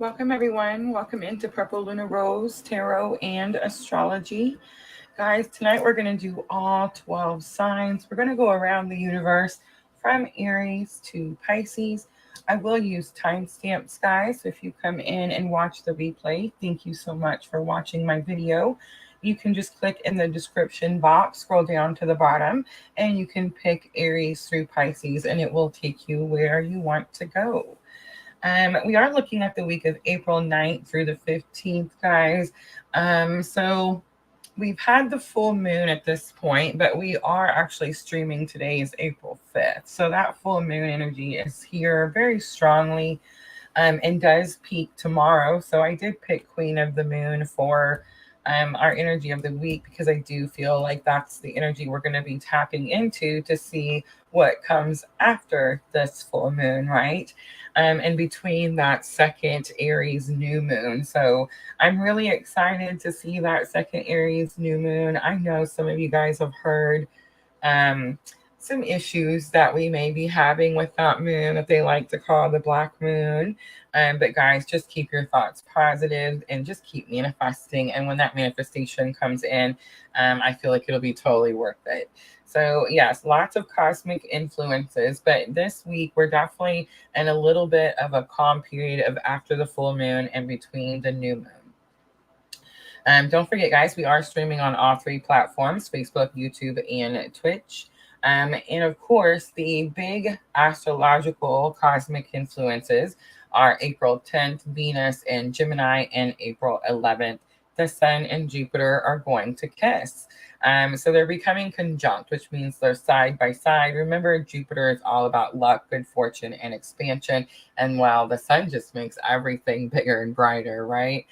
Welcome, everyone. Welcome into Purplelunarose, Tarot, and Astrology. Guys, tonight we're going to do all 12 signs. We're going to go around the universe from Aries to Pisces. I will use timestamps, guys. So if you come in and watch the replay, thank you so much for watching my video. You can just click in the description box, scroll down to the bottom, and you can pick Aries through Pisces, and it will take you where you want to go. We are looking at the week of April 9th through the 15th, guys. So we've had the full moon at this point, but we are actually streaming. Today is April 5th. So that full moon energy is here very strongly and does peak tomorrow. So I did pick Queen of the Moon for our energy of the week because I do feel like that's the energy we're going to be tapping into to see what comes after this full moon, right? And between that second Aries new moon. So I'm really excited to see that second Aries new moon. I know some of you guys have heard some issues that we may be having with that moon that they like to call the black moon. But guys, just keep your thoughts positive and just keep manifesting. And when that manifestation comes in, I feel like it'll be totally worth it. So yes, lots of cosmic influences, but this week we're definitely in a little bit of a calm period of after the full moon and between the new moon. Don't forget, guys, we are streaming on all three platforms, Facebook, YouTube, and Twitch. And of course, the big astrological cosmic influences are April 10th, Venus and Gemini, and April 11th, the Sun and Jupiter are going to kiss. So they're becoming conjunct, which means they're side by side. Remember, Jupiter is all about luck, good fortune, and expansion. And while the Sun just makes everything bigger and brighter, right?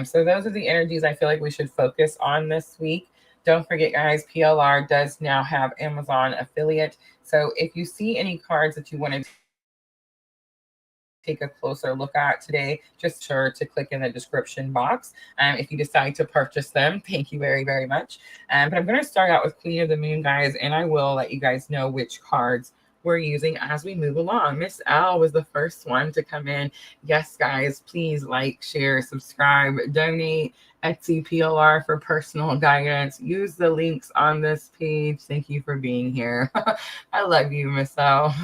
So those are the energies I feel like we should focus on this week. Don't forget, guys, PLR does now have Amazon affiliate. So if you see any cards that you want to take a closer look at today, just sure to click in the description box. If you decide to purchase them, thank you very, very much. But I'm going to start out with Queen of the Moon, guys, and I will let you guys know which cards we're using as we move along. Miss L was the first one to come in. Yes, guys, please like, share, subscribe, donate. Etsy PLR for personal guidance. Use the links on this page. Thank you for being here. I love you, Miss L.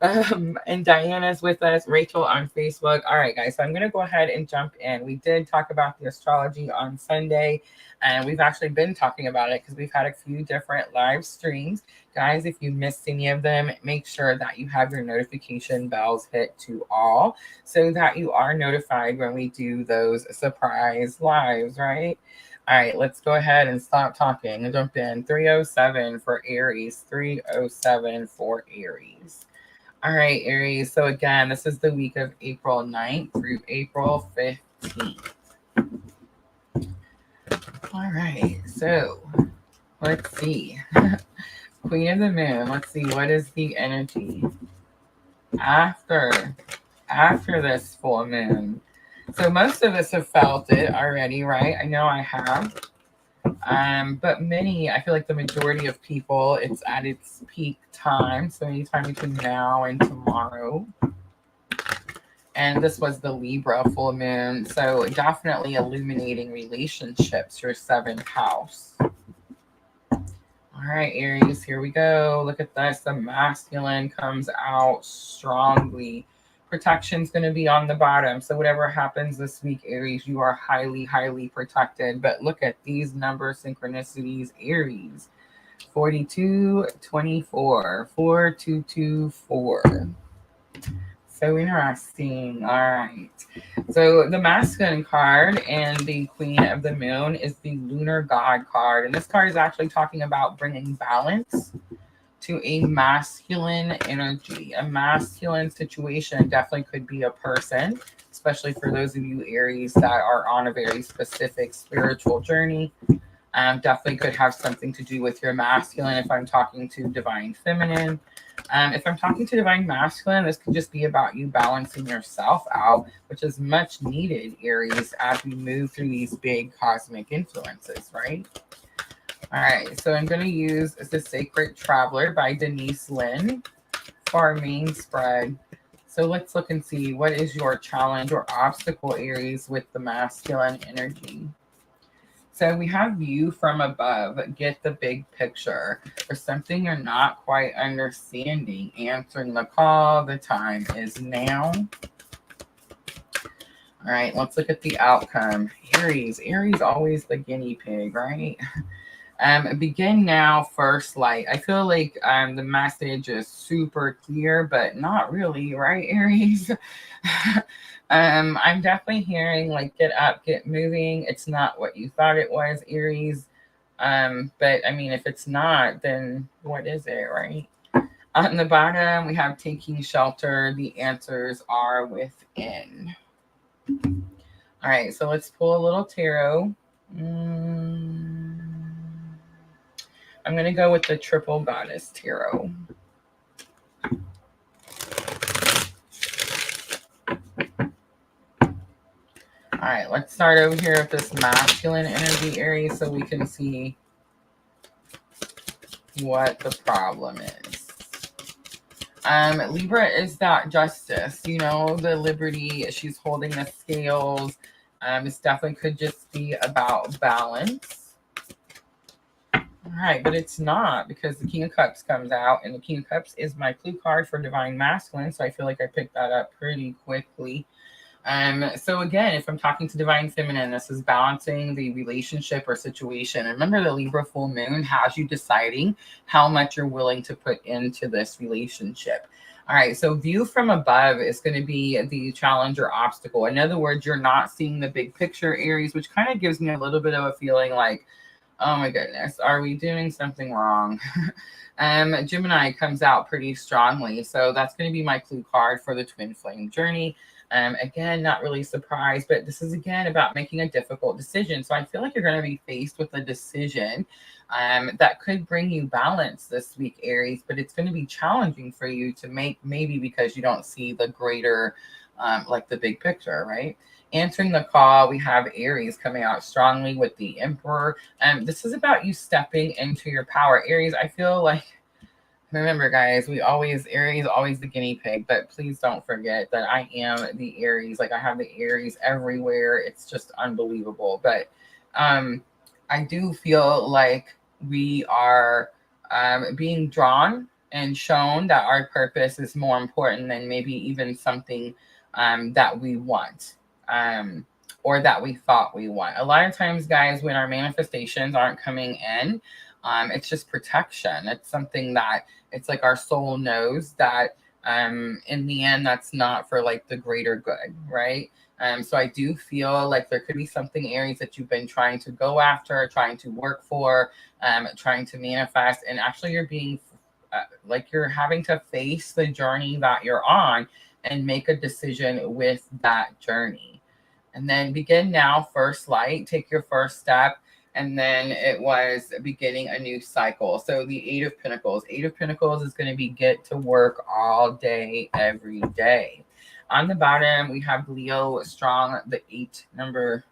And Diana's with us, Rachel on Facebook. All right, guys, so I'm going to go ahead and jump in. We did talk about the astrology on Sunday, and we've actually been talking about it because we've had a few different live streams. Guys, if you missed any of them, make sure that you have your notification bells hit to all so that you are notified when we do those surprise lives, right? All right, let's go ahead and stop talking and jump in. 307 for Aries, 307 for Aries. All right, Aries. So again, this is the week of April 9th through April 15th. All right, so let's see. Queen of the Moon. Let's see, what is the energy after this full moon? So most of us have felt it already, right? I know I have. But many, I feel like the majority of people, it's at its peak time. So anytime between now and tomorrow. And this was the Libra full moon. So definitely illuminating relationships, your 7th house. All right, Aries, here we go. Look at this. The masculine comes out strongly. Protection's going to be on the bottom. So whatever happens this week, Aries, you are highly, highly protected. But look at these number synchronicities, Aries. 42, 24, 4, 2, 2, 4. So interesting. All right. So the masculine card and the Queen of the Moon is the Lunar God card. And this card is actually talking about bringing balance to a masculine energy. A masculine situation definitely could be a person, especially for those of you Aries that are on a very specific spiritual journey. Definitely could have something to do with your masculine if I'm talking to divine feminine. If I'm talking to divine masculine, this could just be about you balancing yourself out, which is much needed, Aries, as we move through these big cosmic influences, right? All right, so I'm going to use The Sacred Traveler by Denise Lynn for our main spread. So let's look and see what is your challenge or obstacle, Aries, with the masculine energy. So we have view from above, get the big picture. For something you're not quite understanding, answering the call, the time is now. All right, let's look at the outcome. Aries always the guinea pig, right? Begin now, first light. I feel like the message is super clear, but not really, right, Aries? I'm definitely hearing like get up, get moving. It's not what you thought it was, Aries. But I mean, if it's not, then what is it, right? On the bottom, we have taking shelter. The answers are within. All right, so let's pull a little tarot. I'm going to go with the Triple Goddess Tarot. All right, let's start over here with this masculine energy, Aries, so we can see what the problem is. Libra is that justice, you know, the liberty. She's holding the scales. This definitely could just be about balance. All right, but it's not, because the King of Cups comes out, and the King of Cups is my clue card for Divine Masculine, so I feel like I picked that up pretty quickly. So again, if I'm talking to Divine Feminine, this is balancing the relationship or situation. Remember, the Libra full moon has you deciding how much you're willing to put into this relationship. All right, so view from above is going to be the challenge or obstacle. In other words, you're not seeing the big picture, Aries, which kind of gives me a little bit of a feeling like, oh my goodness, are we doing something wrong? Gemini comes out pretty strongly, so that's going to be my clue card for the twin flame journey. Again, not really surprised, but this is again about making a difficult decision. So I feel like you're going to be faced with a decision that could bring you balance this week, Aries, but it's going to be challenging for you to make, maybe because you don't see the greater, like the big picture, right? Answering the call, we have Aries coming out strongly with the Emperor. This is about you stepping into your power. Aries, I feel like, remember guys, Aries, always the guinea pig, but please don't forget that I am the Aries. Like I have the Aries everywhere. It's just unbelievable. But I do feel like we are being drawn and shown that our purpose is more important than maybe even something that we want. Or that we thought we want. A lot of times, guys, when our manifestations aren't coming in, it's just protection. It's something that it's like our soul knows that in the end, that's not for like the greater good, right? So I do feel like there could be something, Aries, that you've been trying to go after, trying to work for, trying to manifest, and actually you're being like you're having to face the journey that you're on and make a decision with that journey. And then begin now, first light, take your first step. And then it was beginning a new cycle. So the Eight of Pentacles. Eight of Pentacles is going to be get to work all day, every day. On the bottom, we have Leo strong, the 8 number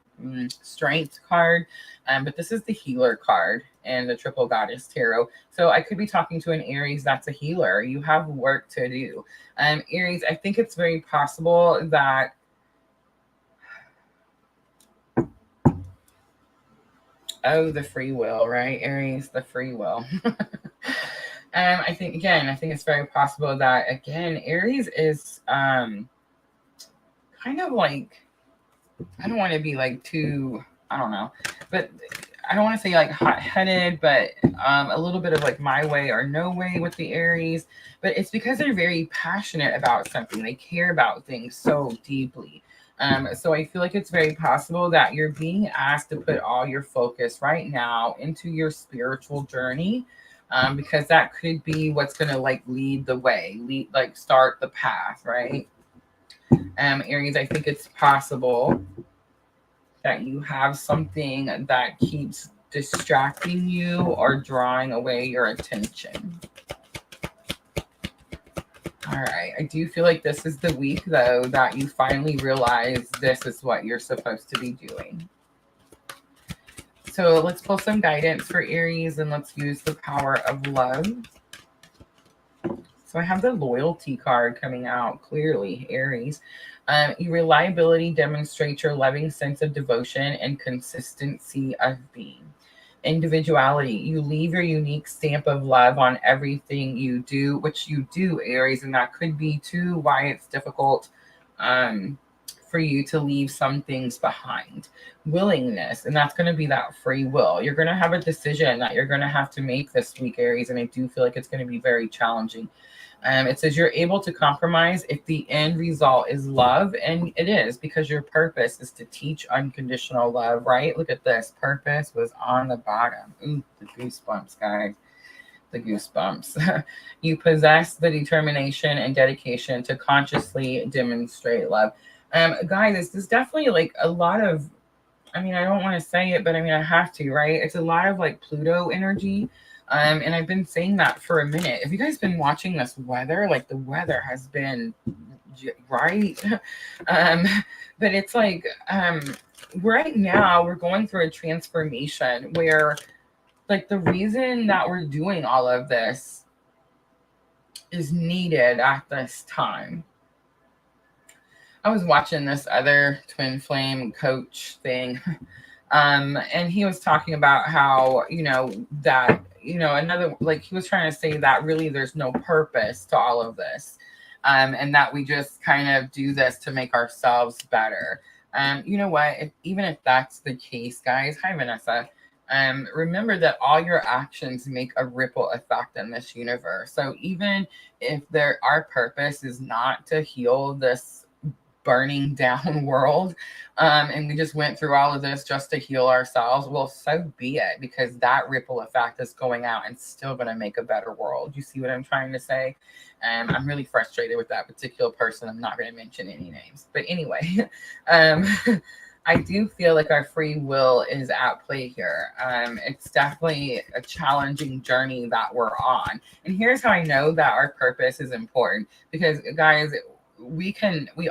strength card. But this is the healer card and the Triple Goddess Tarot. So I could be talking to an Aries that's a healer. You have work to do. Aries, I think it's very possible that the free will, right, Aries? The free will. I think it's very possible that, again, Aries is kind of like, I don't want to be like too, I don't know, but I don't want to say like hot-headed, but a little bit of like my way or no way with the Aries. But it's because they're very passionate about something. They care about things so deeply. So I feel like it's very possible that you're being asked to put all your focus right now into your spiritual journey, because that could be what's going to like lead the way, like start the path, right? Aries, I think it's possible that you have something that keeps distracting you or drawing away your attention. All right. I do feel like this is the week, though, that you finally realize this is what you're supposed to be doing. So let's pull some guidance for Aries, and let's use the power of love. So I have the loyalty card coming out clearly, Aries. Your reliability demonstrates your loving sense of devotion and consistency of being. Individuality, you leave your unique stamp of love on everything you do, which you do, Aries, and that could be too why it's difficult for you to leave some things behind. Willingness, and that's going to be that free will. You're going to have a decision that you're going to have to make this week, Aries, and I do feel like it's going to be very challenging. It says you're able to compromise if the end result is love, and it is, because your purpose is to teach unconditional love, right? Look at this. Purpose was on the bottom. Ooh, the goosebumps, guys. The goosebumps. You possess the determination and dedication to consciously demonstrate love. Guys, this is definitely like a lot of, I mean, I don't want to say it, but I mean, I have to, right? It's a lot of like Pluto energy. And I've been saying that for a minute. Have you guys been watching this weather? Like the weather has been right. But it's like right now we're going through a transformation where like the reason that we're doing all of this is needed at this time. I was watching this other twin flame coach thing. And he was talking about how, that, another, like he was trying to say that really there's no purpose to all of this. And that we just kind of do this to make ourselves better. You know what? Even if that's the case, guys, hi, Vanessa. Remember that all your actions make a ripple effect in this universe. So even if our purpose is not to heal this burning down world, and we just went through all of this just to heal ourselves, well, so be it, because that ripple effect is going out and still going to make a better world. You see what I'm trying to say? I'm really frustrated with that particular person. I'm not going to mention any names, but anyway, I do feel like our free will is at play here. It's definitely a challenging journey that we're on. And here's how I know that our purpose is important, because guys, we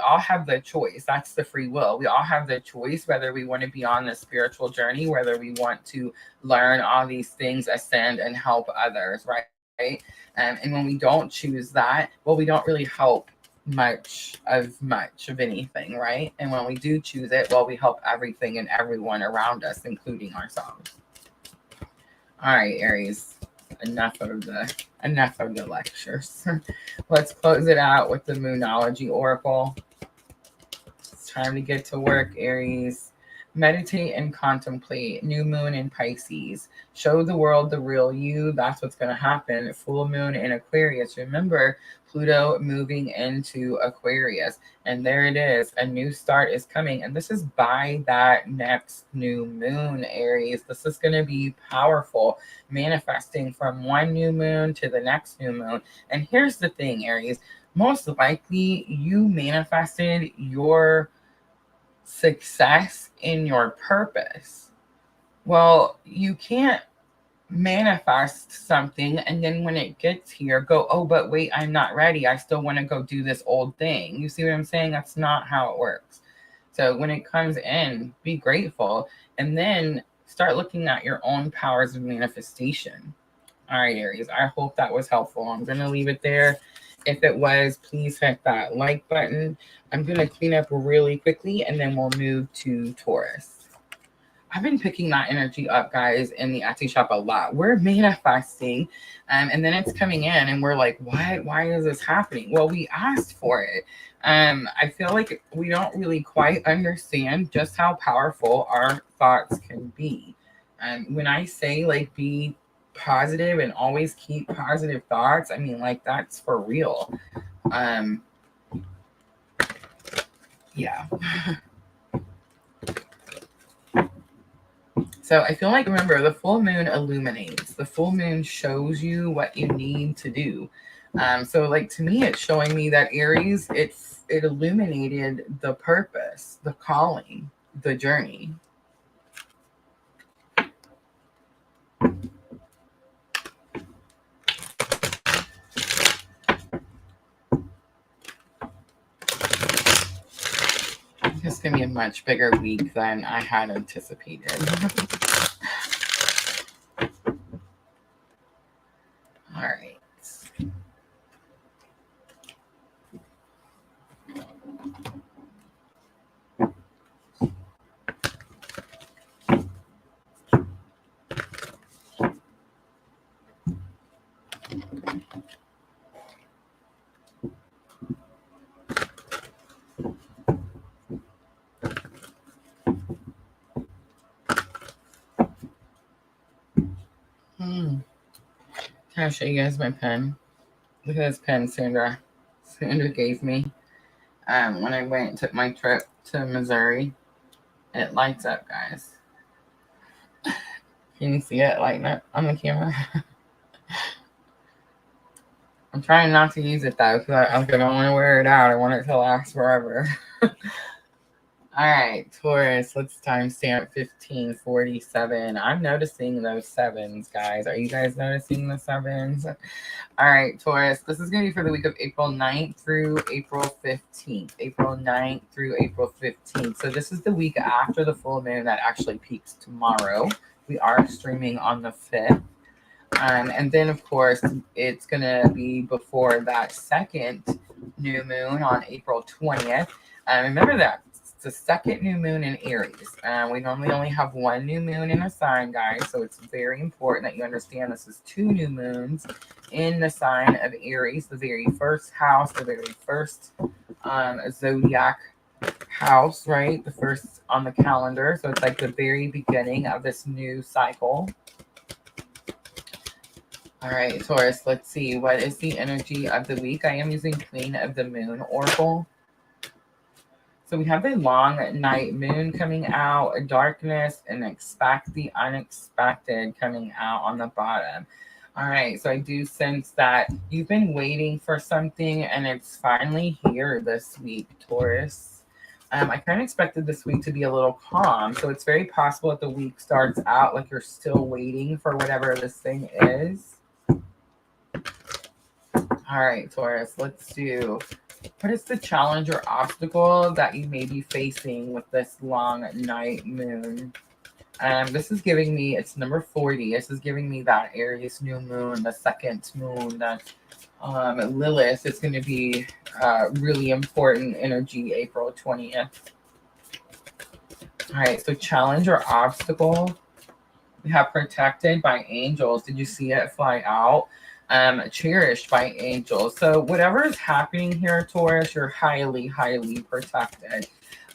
all have the choice. That's the free will. We all have the choice whether we want to be on the spiritual journey, whether we want to learn all these things, ascend and help others, right? And when we don't choose that, well, we don't really help much of anything, right? And when we do choose it, well, we help everything and everyone around us, including ourselves. All right, Aries, enough of the lectures. Let's close it out with the Moonology Oracle. It's time to get to work, Aries. Meditate and contemplate. New moon in Pisces. Show the world the real you. That's what's going to happen. Full moon in Aquarius. Remember, Pluto moving into Aquarius. And there it is. A new start is coming. And this is by that next new moon, Aries. This is going to be powerful. Manifesting from one new moon to the next new moon. And here's the thing, Aries. Most likely you manifested your success in your purpose. Well, you can't manifest something and then when it gets here go, oh, but wait, I'm not ready. I still want to go do this old thing. You see what I'm saying? That's not how it works. So when it comes in, be grateful and then start looking at your own powers of manifestation. All right, Aries, I hope that was helpful. I'm going to leave it there. If it was, please hit that like button. I'm going to clean up really quickly and then we'll move to Taurus. I've been picking that energy up, guys, in the Etsy shop a lot. We're manifesting and then it's coming in and we're like, why is this happening? Well, we asked for it. I feel like we don't really quite understand just how powerful our thoughts can be. When I say like be positive and always keep positive thoughts, I mean, like, that's for real. Yeah. So I feel like, remember, the full moon illuminates. The full moon shows you what you need to do. So like, to me, it's showing me that Aries, it illuminated the purpose, the calling, the journey. It's going to be a much bigger week than I had anticipated. All right. I'll show you guys my pen. Look at this pen Sandra gave me when I went and took my trip to Missouri. It lights up, guys. Can you see it lighting up on the camera? I'm trying not to use it though, because I don't want to wear it out. I want it to last forever. All right, Taurus, let's timestamp 1547. I'm noticing those sevens, guys. Are you guys noticing the sevens? All right, Taurus, this is going to be for the week of April 9th through April 15th. April 9th through April 15th. So this is the week after the full moon that actually peaks tomorrow. We are streaming on the 5th. And then, of course, it's going to be before that second new moon on April 20th. Remember that. It's the second new moon in Aries. We normally only have one new moon in a sign, guys. So it's very important that you understand this is two new moons in the sign of Aries, the very first house, the very first zodiac house, right? The first on the calendar. So it's like the very beginning of this new cycle. All right, Taurus, let's see. What is the energy of the week? I am using Queen of the Moon Oracle. So we have a long night moon coming out, a darkness, and expect the unexpected coming out on the bottom. All right, so I do sense that you've been waiting for something, and it's finally here this week, Taurus. I kind of expected this week to be a little calm, so it's very possible that the week starts out like you're still waiting for whatever this thing is. All right, Taurus, let's do, what is the challenge or obstacle that you may be facing with this long night moon? This is giving me, it's number 40. This is giving me that Aries new moon, the second moon, that Lilith. It's going to be really important energy, April 20th. All right, so challenge or obstacle. We have protected by angels. Did you see it fly out? Cherished by angels. So whatever is happening here, Taurus, you're highly, highly protected.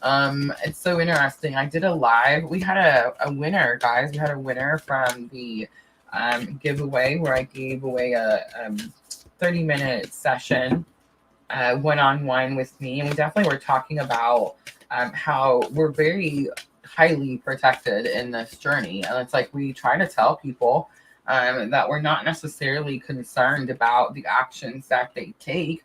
It's so interesting. I did a live. We had a winner, guys. We had a winner from the giveaway where I gave away a 30-minute session one-on-one with me. And we definitely were talking about how we're very highly protected in this journey. And it's like we try to tell people that we're not necessarily concerned about the actions that they take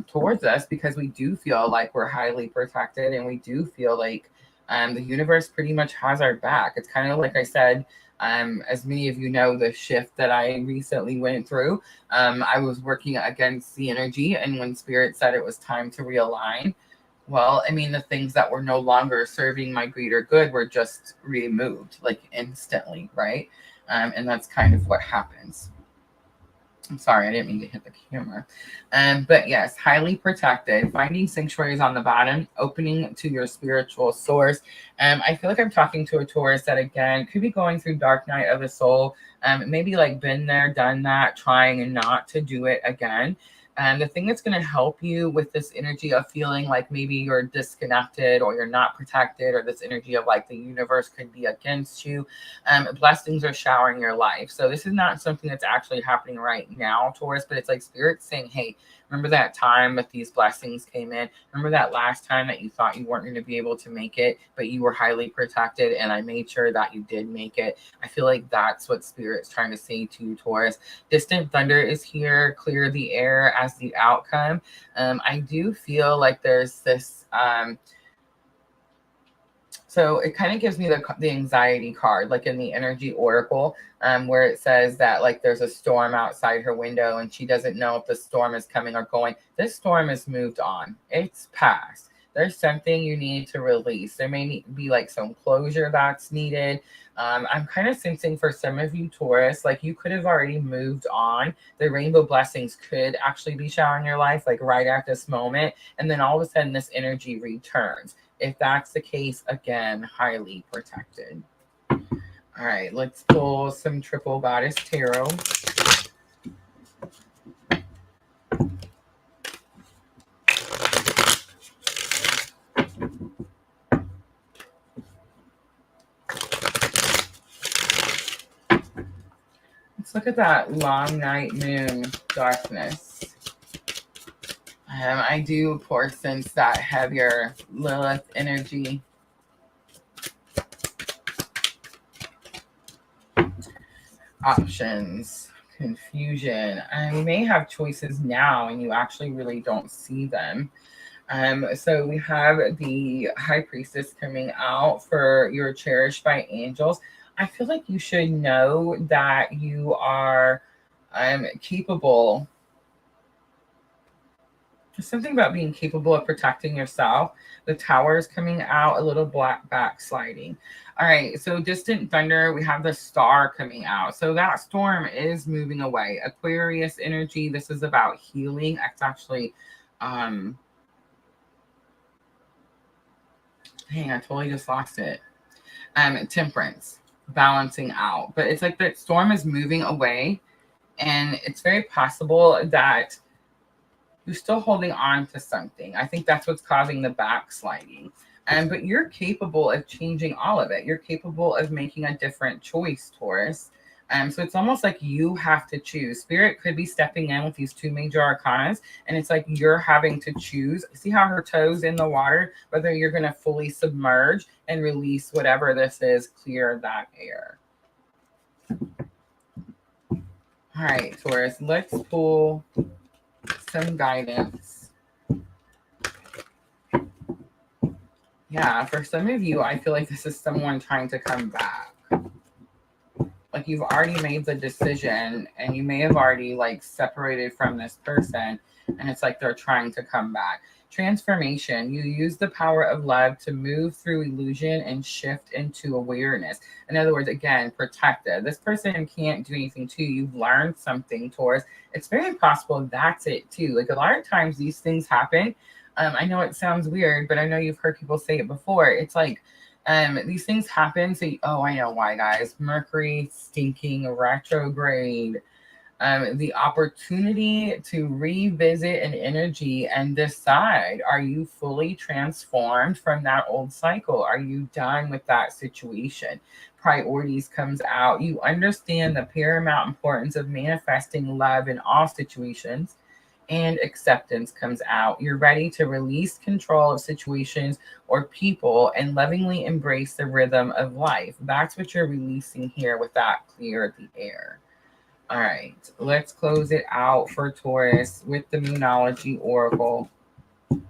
towards us, because we do feel like we're highly protected, and we do feel like the universe pretty much has our back. It's kind of like I said, as many of you know, the shift that I recently went through, I was working against the energy, and when Spirit said it was time to realign, well, I mean, the things that were no longer serving my greater good were just removed, like instantly, right? And that's kind of what happens. I'm sorry, I didn't mean to hit the camera. But yes, highly protected, finding sanctuaries on the bottom, opening to your spiritual source. I feel like I'm talking to a Taurus that, again, could be going through dark night of the soul. Maybe like been there, done that, trying not to do it again. The thing that's going to help you with this energy of feeling like maybe you're disconnected or you're not protected, or this energy of like the universe could be against you, blessings are showering your life. So this is not something that's actually happening right now, Taurus, but it's like Spirit saying, hey, remember that time that these blessings came in? Remember that last time that you thought you weren't going to be able to make it, but you were highly protected, and I made sure that you did make it. I feel like that's what Spirit's trying to say to you, Taurus. Distant thunder is here. Clear the air as the outcome. I do feel like there's this so it kind of gives me the anxiety card, like in the energy oracle, where it says that like there's a storm outside her window and she doesn't know if the storm is coming or going. This storm has moved on. It's past. There's something you need to release. There may be like some closure that's needed. I'm kind of sensing for some of you, Taurus, like you could have already moved on. The rainbow blessings could actually be showering your life like right at this moment. And then all of a sudden this energy returns. If that's the case, again, highly protected. All right, let's pull some Triple Goddess Tarot. Look at that long night moon darkness. I do, of course, sense that heavier Lilith energy. Options, confusion. You may have choices now and you actually really don't see them. So we have the High Priestess coming out for you're cherished by angels. I feel like you should know that you are capable. There's something about being capable of protecting yourself. The Tower is coming out, a little black backsliding. All right, so distant thunder, we have the Star coming out. So that storm is moving away. Aquarius energy, this is about healing. It's actually, dang, I totally just lost it. Temperance, balancing out. But it's like that storm is moving away, and it's very possible that you're still holding on to something. I think that's what's causing the backsliding. But you're capable of changing all of it. You're capable of making a different choice, Taurus. So it's almost like you have to choose. Spirit could be stepping in with these two major arcanas, and it's like you're having to choose. See how her toes in the water, whether you're going to fully submerge and release whatever this is, clear that air. All right, Taurus, let's pull some guidance. Yeah, for some of you, I feel like this is someone trying to come back. Like you've already made the decision and you may have already like separated from this person, and it's like they're trying to come back. Transformation. You use the power of love to move through illusion and shift into awareness. In other words, again, protected. This person can't do anything to you. You've learned something, Taurus. It's very possible that's it too. Like a lot of times these things happen. I know it sounds weird, but I know you've heard people say it before. It's like these things happen. So, oh, I know why, guys. Mercury stinking retrograde. The opportunity to revisit an energy and decide, are you fully transformed from that old cycle? Are you done with that situation? Priorities comes out. You understand the paramount importance of manifesting love in all situations, and acceptance comes out. You're ready to release control of situations or people and lovingly embrace the rhythm of life. That's what you're releasing here with that clear the air. All right, let's close it out for Taurus with the Moonology Oracle. And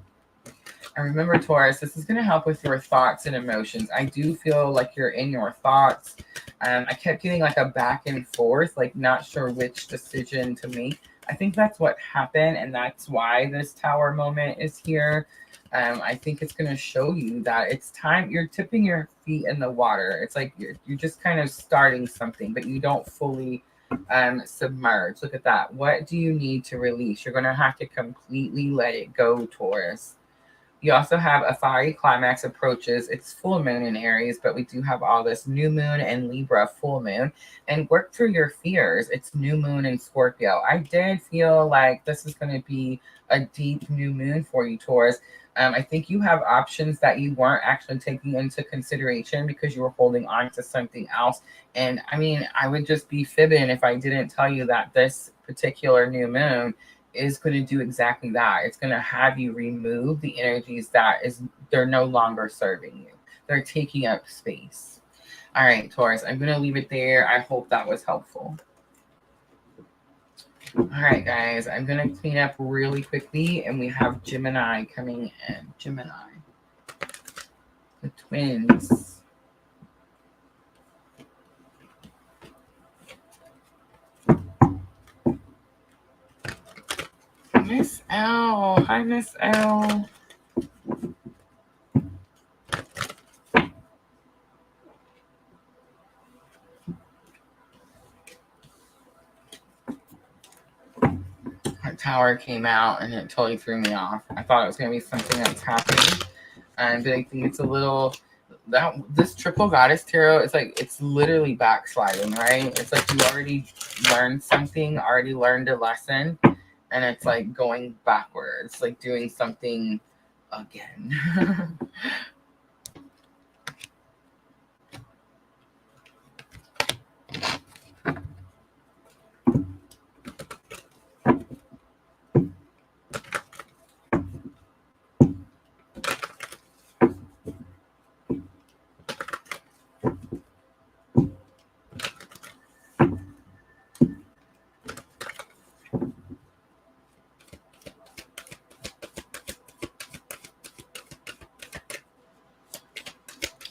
remember, Taurus, this is going to help with your thoughts and emotions. I do feel like you're in your thoughts. I kept getting like a back and forth, like not sure which decision to make. I think that's what happened, and that's why this Tower moment is here. I think it's going to show you that it's time. You're tipping your feet in the water. It's like you're just kind of starting something, but you don't fully submerge. Look at that. What do you need to release? You're going to have to completely let it go, Taurus. You also have a fiery climax approaches. It's full moon in Aries, but we do have all this new moon and Libra full moon. And work through your fears. It's new moon in Scorpio. I did feel like this is going to be a deep new moon for you, Taurus. I think you have options that you weren't actually taking into consideration because you were holding on to something else. And I mean, I would just be fibbing if I didn't tell you that this particular new moon is going to do exactly that. It's going to have you remove the energies they're no longer serving you. They're taking up space. All right, Taurus, I'm going to leave it there. I hope that was helpful. All right, guys, I'm going to clean up really quickly, and we have Gemini coming in. Gemini, the twins. Miss L. Hi, Miss L. Tower came out and it totally threw me off. I thought it was going to be something that's happening, but I think it's a little this triple goddess tarot. It's literally backsliding, right? It's like you already learned something, already learned a lesson, and it's like going backwards, like doing something again.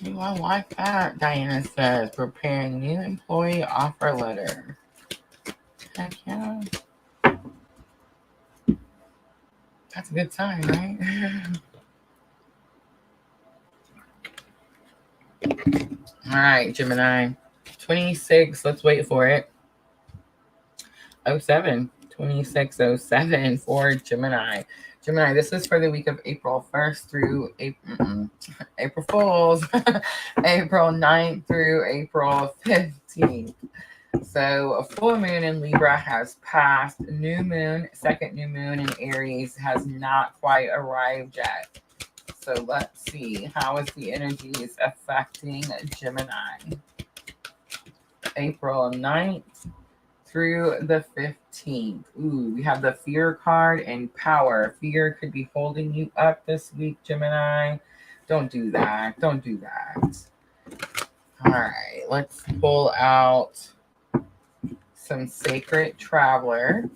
Ooh, I like that. Diana says, preparing new employee offer letter. Heck yeah. That's a good sign, right? All right, Gemini. 26, let's wait for it. 07. 2607 for Gemini. Gemini, this is for the week of April 1st through April Fools. April 9th through April 15th. So a full moon in Libra has passed. New moon, second new moon in Aries has not quite arrived yet. So let's see, how is the energies affecting Gemini? April 9th through the 15th. Ooh, we have the fear card and power. Fear could be holding you up this week, Gemini. Don't do that. Don't do that. All right, let's pull out some Sacred Traveler.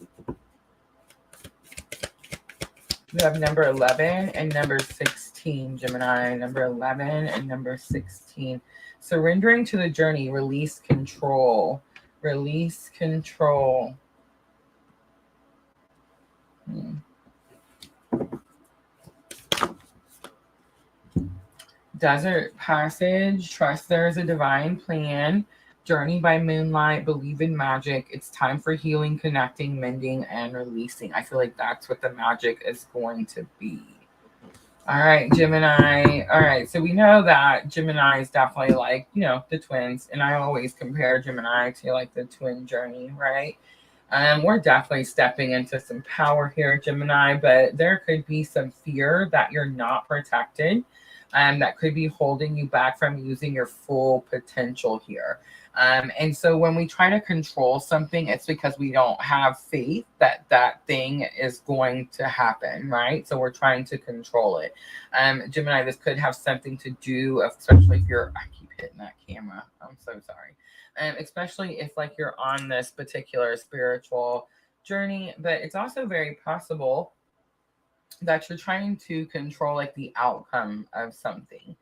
We have number 11 and number 16, Gemini. Number 11 and number 16. Surrendering to the journey, release control. Release control. Desert Passage, trust there is a divine plan. Journey by moonlight, believe in magic. It's time for healing, connecting, mending, and releasing. I feel like that's what the magic is going to be. All right, Gemini. All right, so we know that Gemini is definitely like, you know, the twins. And I always compare Gemini to like the twin journey, right? We're definitely stepping into some power here, Gemini, but there could be some fear that you're not protected. That could be holding you back from using your full potential here. And so when we try to control something, it's because we don't have faith that that thing is going to happen, right? So we're trying to control it. Gemini, this could have something to do, especially if you're, I keep hitting that camera. I'm so sorry. Especially if like you're on this particular spiritual journey, but it's also very possible that you're trying to control like the outcome of something.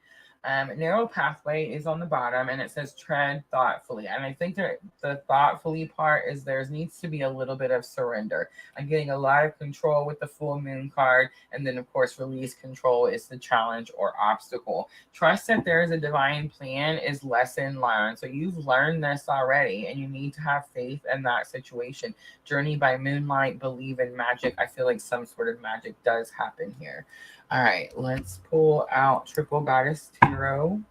Narrow pathway is on the bottom and it says tread thoughtfully. And I think that the thoughtfully part is there needs to be a little bit of surrender. I'm getting a lot of control with the full moon card. And then of course, release control is the challenge or obstacle. Trust that there is a divine plan is lesson learned. So you've learned this already and you need to have faith in that situation. Journey by moonlight, believe in magic. I feel like some sort of magic does happen here. All right, let's pull out Triple Goddess Tarot.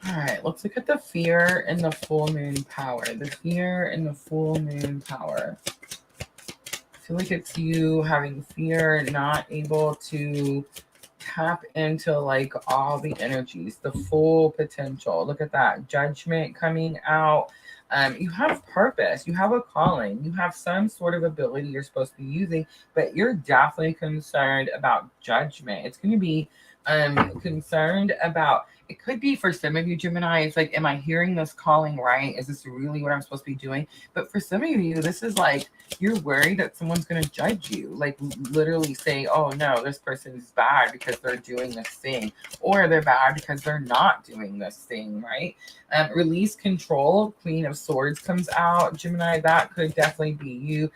All right, let's look at the fear and the full moon power. The fear and the full moon power. I feel like it's you having fear, not able to tap into like all the energies, the full potential. Look at that judgment coming out. You have purpose, you have a calling, you have some sort of ability you're supposed to be using, but you're definitely concerned about judgment. It's going to be concerned about, it could be for some of you, Gemini, it's like, am I hearing this calling right? Is this really what I'm supposed to be doing? But for some of you, this is like, you're worried that someone's going to judge you, like literally say, oh no, this person is bad because they're doing this thing, or they're bad because they're not doing this thing, right? Release control, Queen of Swords comes out, Gemini, that could definitely be you.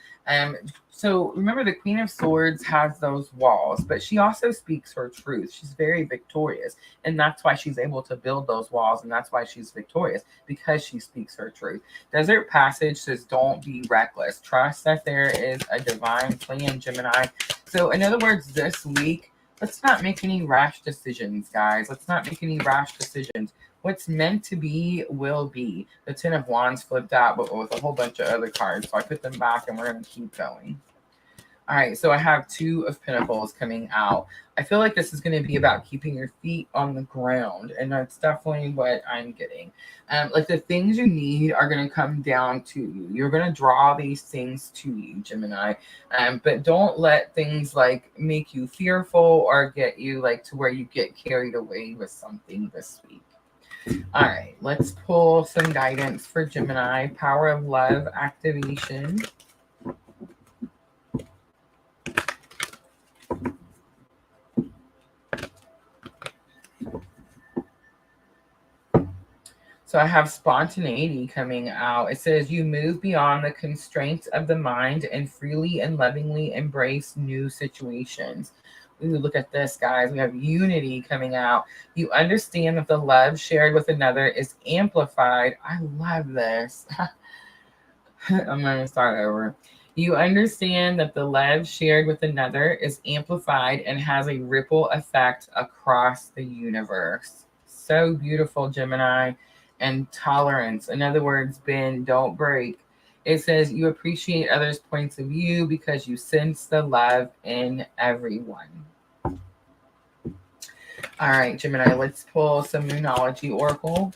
So remember, the Queen of Swords has those walls, but she also speaks her truth. She's very victorious, and that's why she's able to build those walls, and that's why she's victorious, because she speaks her truth. Desert Passage says, don't be reckless. Trust that there is a divine plan, Gemini. So in other words, this week, let's not make any rash decisions, guys. Let's not make any rash decisions. What's meant to be will be. The Ten of Wands flipped out, but with a whole bunch of other cards. So I put them back and we're going to keep going. All right, so I have 2 of Pentacles coming out. I feel like this is going to be about keeping your feet on the ground, and that's definitely what I'm getting. Like the things you need are going to come down to you. You're going to draw these things to you, Gemini. But don't let things like make you fearful or get you like to where you get carried away with something this week. All right, let's pull some guidance for Gemini. Power of Love activation. So I have spontaneity coming out. It says you move beyond the constraints of the mind and freely and lovingly embrace new situations. Ooh, look at this, guys. We have unity coming out. You understand that the love shared with another is amplified. I love this. I'm going to start over. You understand that the love shared with another is amplified and has a ripple effect across the universe. So beautiful, Gemini. And tolerance. In other words, bend, don't break. It says you appreciate others' points of view because you sense the love in everyone. All right, Gemini, let's pull some Moonology Oracle.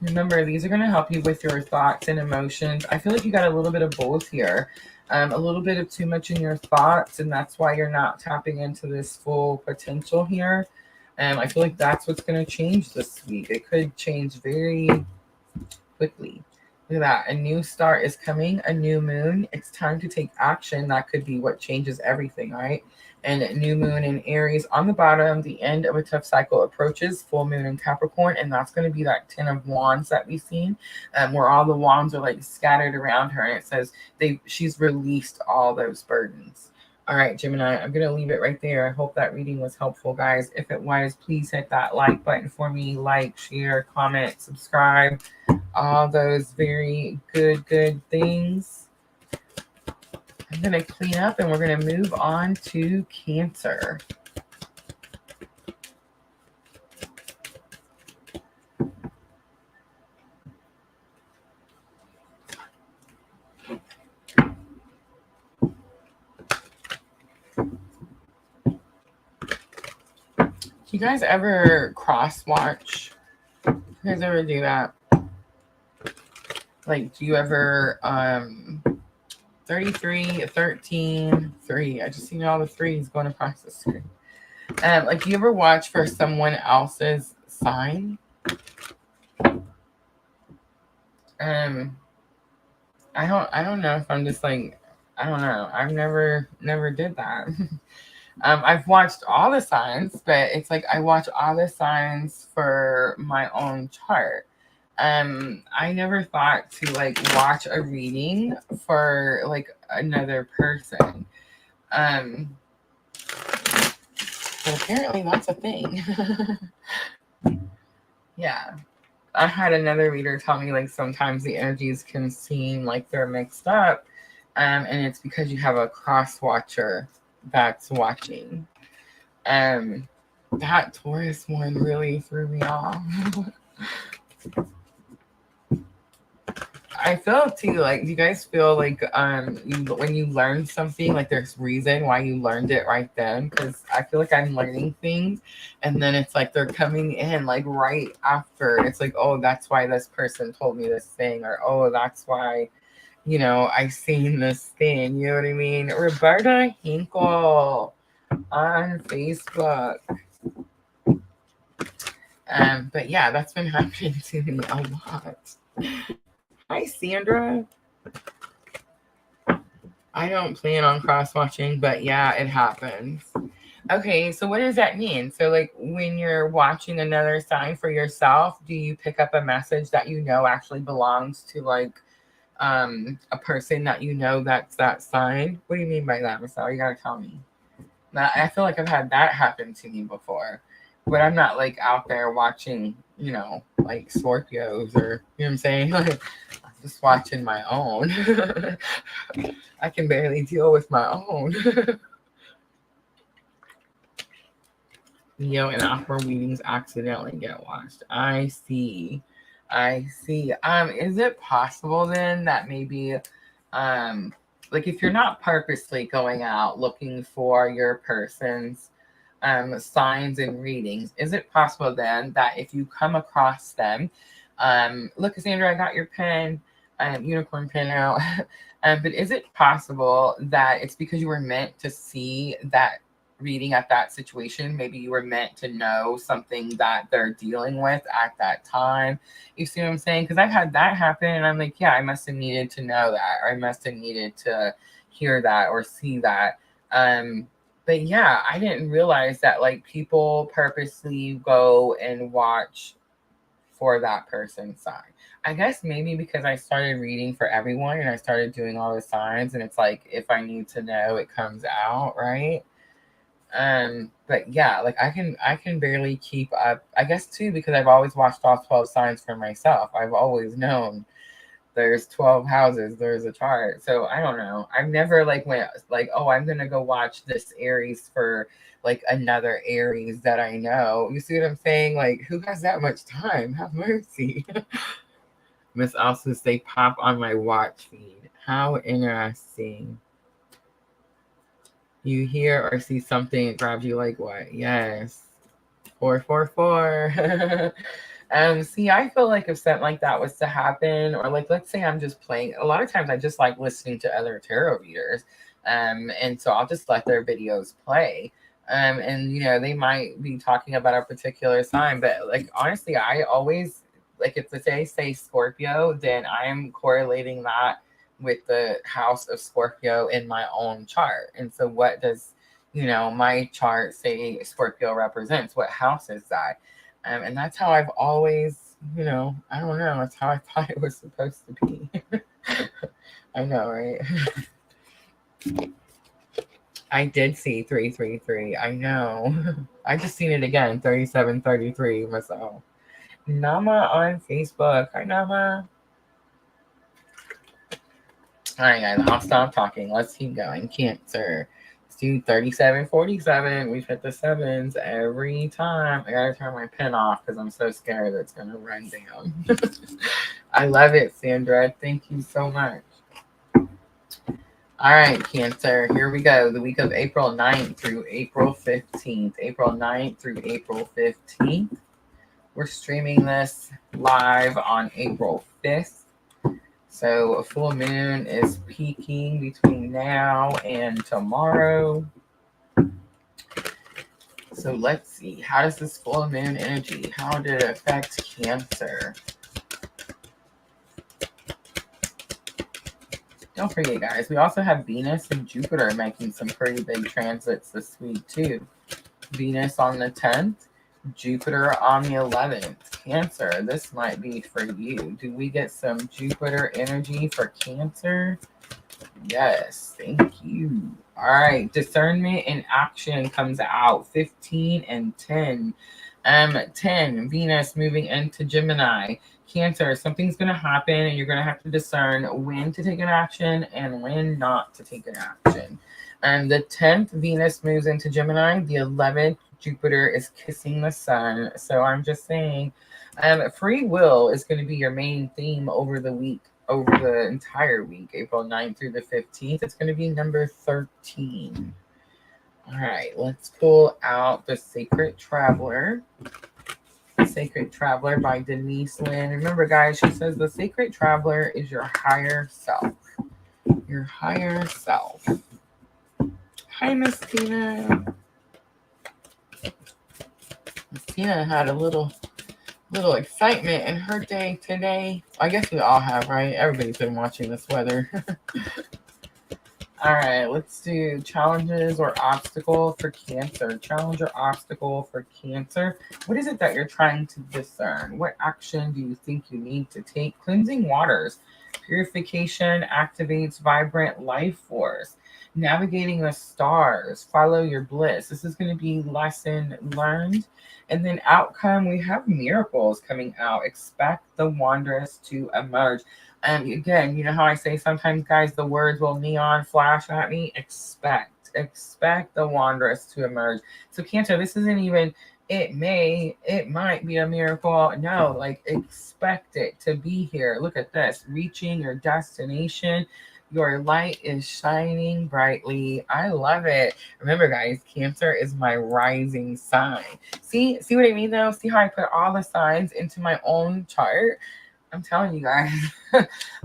Remember, these are going to help you with your thoughts and emotions. I feel like you got a little bit of both here. A little bit of too much in your thoughts, and that's why you're not tapping into this full potential here. I feel like that's what's going to change this week. It could change very quickly. Look at that. A new start is coming, a new moon. It's time to take action. That could be what changes everything, right? And new moon in Aries on the bottom, the end of a tough cycle approaches, full moon in Capricorn, and that's going to be that 10 of wands that we've seen, where all the wands are like scattered around her, and it says she's released all those burdens. All right, Gemini, I'm going to leave it right there. I hope that reading was helpful, guys. If it was, please hit that like button for me. Like, share, comment, subscribe. All those very good things. I'm going to clean up and we're going to move on to Cancer. You guys ever cross watch? You guys ever do that? Like, do you ever 33, 13, 3? I just seen all the 3s going across the screen. Like, do you ever watch for someone else's sign? I don't know if I'm just like, I don't know. I've never did that. I've watched all the signs, but it's like I watch all the signs for my own chart. I never thought to like watch a reading for like another person. But apparently that's a thing. Yeah. I had another reader tell me like sometimes the energies can seem like they're mixed up. And it's because you have a cross watcher that's watching. That Taurus one really threw me off. I feel too, like, do you guys feel like when you learn something, like there's reason why you learned it right then? Because I feel like I'm learning things and then it's like they're coming in like right after. It's like, oh, that's why this person told me this thing, or oh, that's why, you know, I seen this thing. You know what I mean? Roberta Hinkle on Facebook. But yeah, that's been happening to me a lot. Hi, Sandra. I don't plan on cross-watching, but yeah, it happens. Okay, so what does that mean? So like when you're watching another sign for yourself, do you pick up a message that you know actually belongs to like a person that you know that's that sign? What do you mean by that, Michelle? You gotta tell me. Now, I feel like I've had that happen to me before, but I'm not like out there watching, you know, like Scorpios or, you know what I'm saying? Like, I'm just watching my own. I can barely deal with my own. You know, and awkward meetings accidentally get watched. I see. Is it possible then that maybe like if you're not purposely going out looking for your person's signs and readings, is it possible then that if you come across them, look, Cassandra, I got your pen, unicorn pen out. But is it possible that it's because you were meant to see that reading at that situation? Maybe you were meant to know something that they're dealing with at that time. You see what I'm saying? Because I've had that happen, and I'm like, yeah, I must have needed to know that, or I must have needed to hear that or see that. But yeah, I didn't realize that like people purposely go and watch for that person's sign. I guess maybe because I started reading for everyone and I started doing all the signs, and it's like if I need to know, it comes out, right? But yeah, like I can barely keep up. I guess too because I've always watched all 12 signs for myself. I've always known there's 12 houses, there's a chart. So I don't know. I've never like went like, oh, I'm gonna go watch this Aries for like another Aries that I know. You see what I'm saying? Like, who has that much time? Have mercy. Miss Elsa, they pop on my watch feed. How interesting. You hear or see something, it grabs you like what? Yes. 444. See, I feel like if something like that was to happen, or like let's say I'm just playing, a lot of times I just like listening to other tarot readers. And so I'll just let their videos play. And you know, they might be talking about a particular sign, but like honestly, I always like if they say Scorpio, then I am correlating that with the house of Scorpio in my own chart. And so what does, you know, my chart say Scorpio represents? What house is that? And that's how I've always, you know, I don't know, that's how I thought it was supposed to be. I know, right? I did see 333. I know. I just seen it again, 3733 myself. Nama on Facebook. Hi, Nama. All right, guys, I'll stop talking. Let's keep going. Cancer. Let's do 3747. We've hit the sevens every time. I gotta turn my pen off because I'm so scared it's gonna run down. I love it, Sandra. Thank you so much. All right, Cancer. Here we go. The week of April 9th through April 15th. April 9th through April 15th. We're streaming this live on April 5th. So a full moon is peaking between now and tomorrow. So let's see. How does this full moon energy, how did it affect Cancer? Don't forget, guys, we also have Venus and Jupiter making some pretty big transits this week, too. Venus on the 10th, Jupiter on the 11th. Cancer, this might be for you. Do we get some Jupiter energy for Cancer? Yes, thank you. All right, discernment and action comes out 15 and 10. 10, Venus moving into Gemini. Cancer, something's going to happen and you're going to have to discern when to take an action and when not to take an action. And the 10th, Venus moves into Gemini. The 11th, Jupiter is kissing the sun. So I'm just saying, free will is going to be your main theme over the week, over the entire week, April 9th through the 15th. It's going to be number 13. All right, let's pull out The Sacred Traveler. The Sacred Traveler by Denise Lynn. Remember, guys, she says the Sacred Traveler is your higher self. Your higher self. Hi, Miss Tina. Miss Tina had a little excitement in her day today. I guess we all have, right? Everybody's been watching this weather. All right, let's do challenges or obstacle for Cancer. Challenge or obstacle for Cancer. What is it that you're trying to discern? What action do you think you need to take? Cleansing waters. Purification activates vibrant life force. Navigating the stars. Follow your bliss. This is going to be lesson learned. And then outcome, we have miracles coming out. Expect the wondrous to emerge. And again, you know how I say sometimes, guys, the words will neon flash at me? Expect the wondrous to emerge. So Cancer, this isn't even, it might be a miracle. No, like expect it to be here. Look at this, reaching your destination. Your light is shining brightly. I love it. Remember, guys, Cancer is my rising sign. See what I mean, though? See how I put all the signs into my own chart? I'm telling you guys,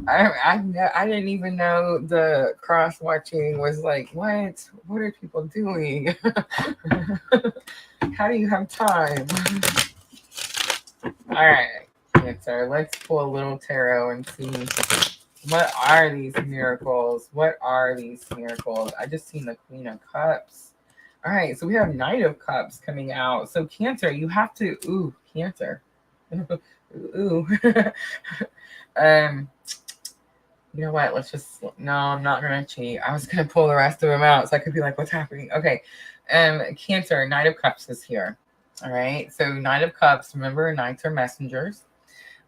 I didn't even know the cross watching was like, what are people doing? How do you have time? All right, Cancer, let's pull a little tarot and see what are these miracles. What are these miracles? I just seen the Queen of Cups. All right, so we have Knight of Cups coming out. So Cancer, you have to, Cancer. Ooh. You know what? No, I'm not going to cheat. I was going to pull the rest of them out so I could be like, what's happening? Okay. Cancer, Knight of Cups is here. All right. So Knight of Cups, remember, knights are messengers.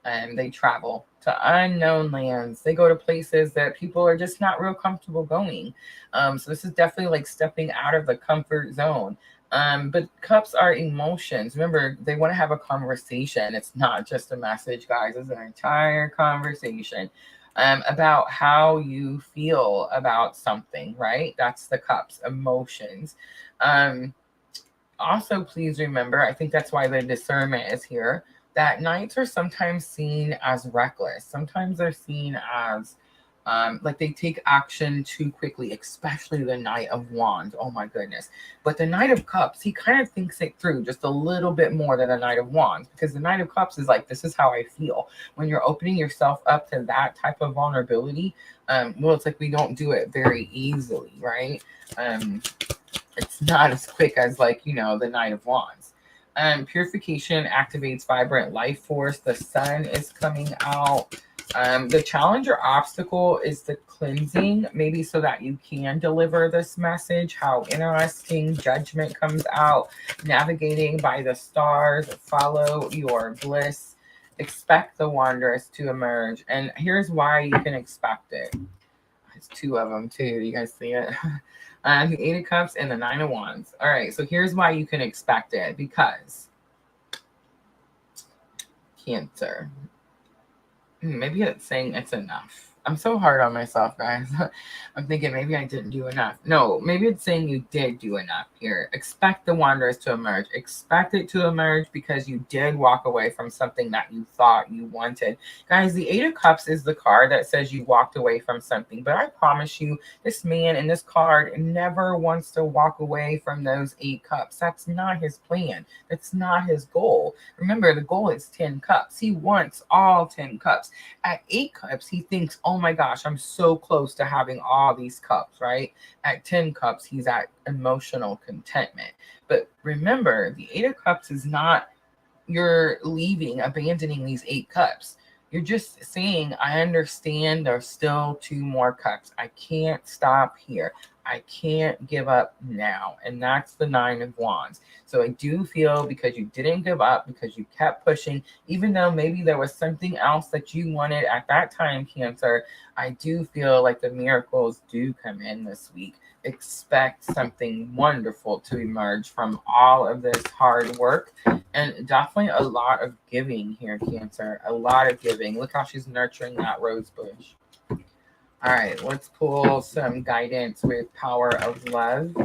They travel to unknown lands. They go to places that people are just not real comfortable going. So this is definitely like stepping out of the comfort zone. But cups are emotions. Remember, they want to have a conversation. It's not just a message, guys. It's an entire conversation about how you feel about something, right? That's the cups, emotions. Also, please remember, I think that's why the discernment is here, that knights are sometimes seen as reckless. Sometimes they're seen as like they take action too quickly, especially the Knight of Wands. Oh my goodness. But the Knight of Cups, he kind of thinks it through just a little bit more than the Knight of Wands, because the Knight of Cups is like, this is how I feel. When you're opening yourself up to that type of vulnerability, well, it's like we don't do it very easily, right? It's not as quick as like, the Knight of Wands. Purification activates vibrant life force. The sun is coming out. The challenge or obstacle is the cleansing, maybe so that you can deliver this message. How interesting. Judgment comes out. Navigating by the stars. Follow your bliss. Expect the wondrous to emerge. And here's why you can expect it. There's two of them too. You guys see it? The Eight of Cups and the Nine of Wands. All right, so here's why you can expect it. Because Cancer. Maybe it's saying it's enough. I'm so hard on myself, guys. I'm thinking maybe I didn't do enough. No, maybe it's saying you did do enough here. Expect the wonders to emerge. Expect it to emerge because you did walk away from something that you thought you wanted. Guys, the Eight of Cups is the card that says you walked away from something. But I promise you, this man in this card never wants to walk away from those 8 cups. That's not his plan. That's not his goal. Remember, the goal is 10 cups. He wants all 10 cups. At 8 cups, he thinks, oh my gosh, I'm so close to having all these cups, right? At 10 cups, he's at emotional contentment. But remember, the 8 of Cups is not you're abandoning these 8 cups. You're just saying, I understand there's still 2 more cups. I can't stop here. I can't give up now. And that's the Nine of Wands. So I do feel, because you didn't give up, because you kept pushing, even though maybe there was something else that you wanted at that time, Cancer, I do feel like the miracles do come in this week. Expect something wonderful to emerge from all of this hard work, and definitely a lot of giving here, Cancer. A lot of giving. Look how she's nurturing that rose bush. All right, let's pull some guidance with Power of Love.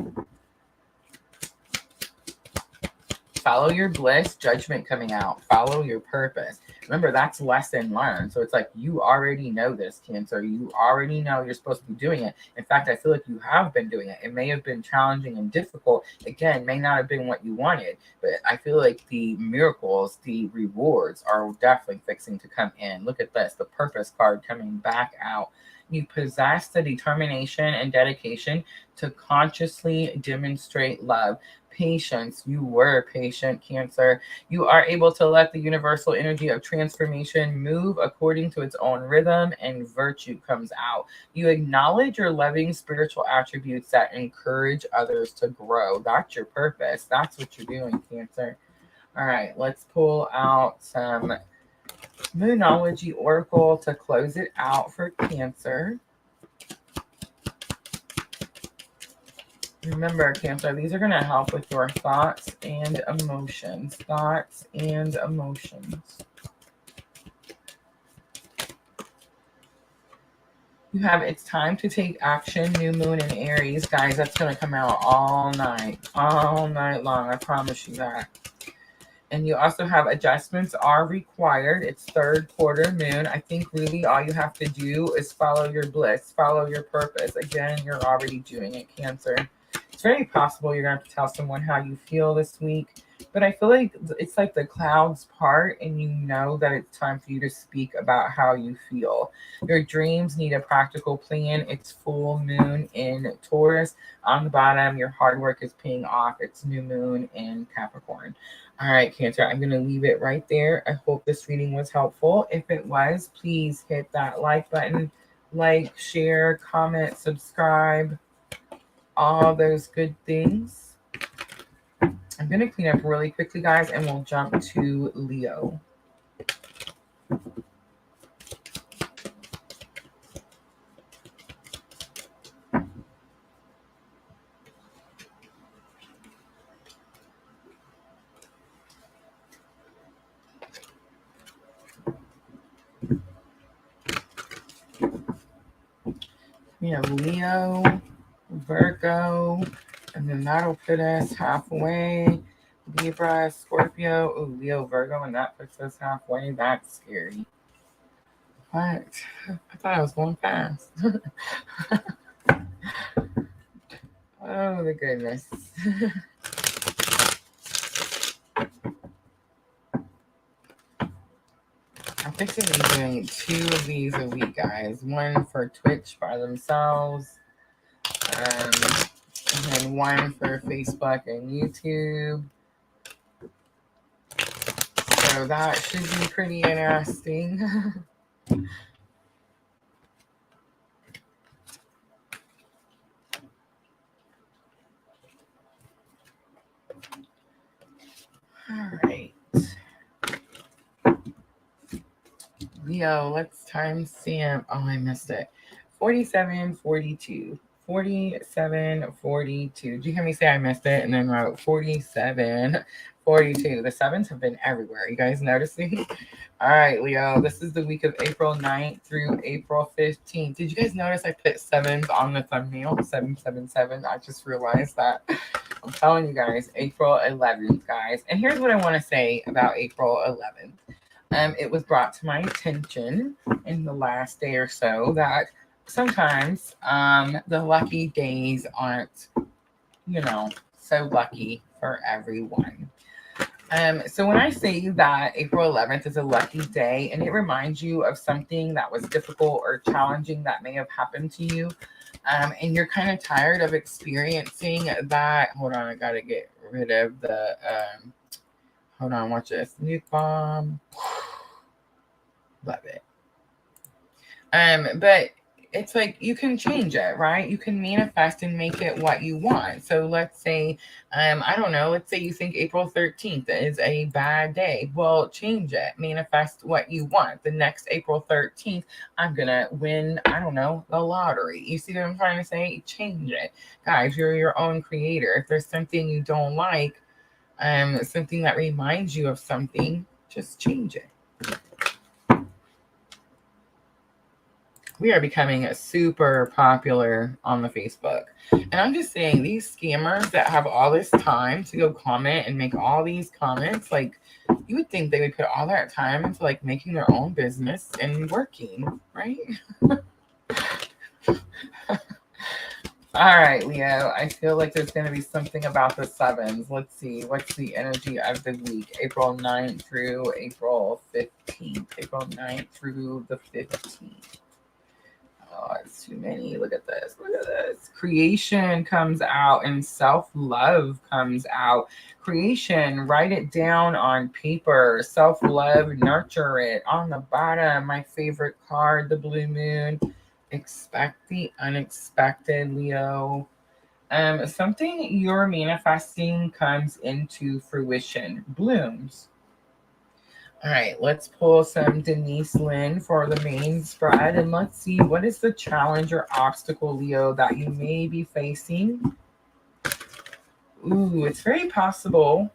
Follow your bliss, judgment coming out. Follow your purpose. Remember, that's lesson learned. So it's like you already know this, Cancer. You already know you're supposed to be doing it. In fact, I feel like you have been doing it. It may have been challenging and difficult. Again, may not have been what you wanted. But I feel like the miracles, the rewards are definitely fixing to come in. Look at this, the purpose card coming back out. You possess the determination and dedication to consciously demonstrate love. Patience. You were patient, Cancer. You are able to let the universal energy of transformation move according to its own rhythm, and virtue comes out. You acknowledge your loving spiritual attributes that encourage others to grow. That's your purpose. That's what you're doing, Cancer. All right, let's pull out some Moonology Oracle to close it out for Cancer. Remember, Cancer, these are going to help with your thoughts and emotions. Thoughts and emotions. You have it's time to take action, new moon in Aries. Guys, that's going to come out all night long. I promise you that. And you also have adjustments are required. It's third quarter moon. I think really all you have to do is follow your bliss, follow your purpose. Again, you're already doing it, Cancer. It's very possible you're going to have to tell someone how you feel this week. But I feel like it's like the clouds part and you know that it's time for you to speak about how you feel. Your dreams need a practical plan. It's full moon in Taurus. On the bottom, your hard work is paying off. It's new moon in Capricorn. All right, Cancer, I'm going to leave it right there. I hope this reading was helpful. If it was, please hit that like button. Like, share, comment, subscribe, all those good things. I'm going to clean up really quickly, guys, and we'll jump to Leo. We have Leo, Virgo, and then that'll put us halfway. Libra, Scorpio, oh, Leo, Virgo, and that puts us halfway. That's scary. What? I thought I was going fast. Oh, the goodness. I'm fixing to be doing 2 of these a week, guys. One for Twitch by themselves, and then one for Facebook and YouTube. So that should be pretty interesting. All right. Leo, let's timestamp. Oh, I missed it. 4742. 4742. Did you hear me say I missed it? And then wrote 4742. The sevens have been everywhere. You guys noticing? All right, Leo. This is the week of April 9th through April 15th. Did you guys notice I put sevens on the thumbnail? 777. I just realized that. I'm telling you guys, April 11th, guys. And here's what I want to say about April 11th. It was brought to my attention in the last day or so that sometimes the lucky days aren't, so lucky for everyone. So when I say that April 11th is a lucky day and it reminds you of something that was difficult or challenging that may have happened to you, and you're kind of tired of experiencing that. Hold on, I got to get rid of the... hold on, watch this. Nuke bomb. Love it. But it's like you can change it, right? You can manifest and make it what you want. So let's say, I don't know, let's say you think April 13th is a bad day. Well, change it. Manifest what you want. The next April 13th, I'm going to win, I don't know, the lottery. You see what I'm trying to say? Change it. Guys, you're your own creator. If there's something you don't like, something that reminds you of something, just change it. We are becoming super popular on the Facebook. And I'm just saying, these scammers that have all this time to go comment and make all these comments, like, you would think they would put all that time into, like, making their own business and working, right? All right, Leo, I feel like there's going to be something about the sevens. Let's see. What's the energy of the week? April 9th through April 15th. April 9th through the 15th. Oh, it's too many. Look at this. Look at this. Creation comes out and self-love comes out. Creation, write it down on paper. Self-love, nurture it. On the bottom, my favorite card, the blue moon. Expect the unexpected, Leo. Something you're manifesting comes into fruition, blooms. All right, let's pull some Denise Lynn for the main spread, and let's see what is the challenge or obstacle, Leo, that you may be facing. Ooh, it's very possible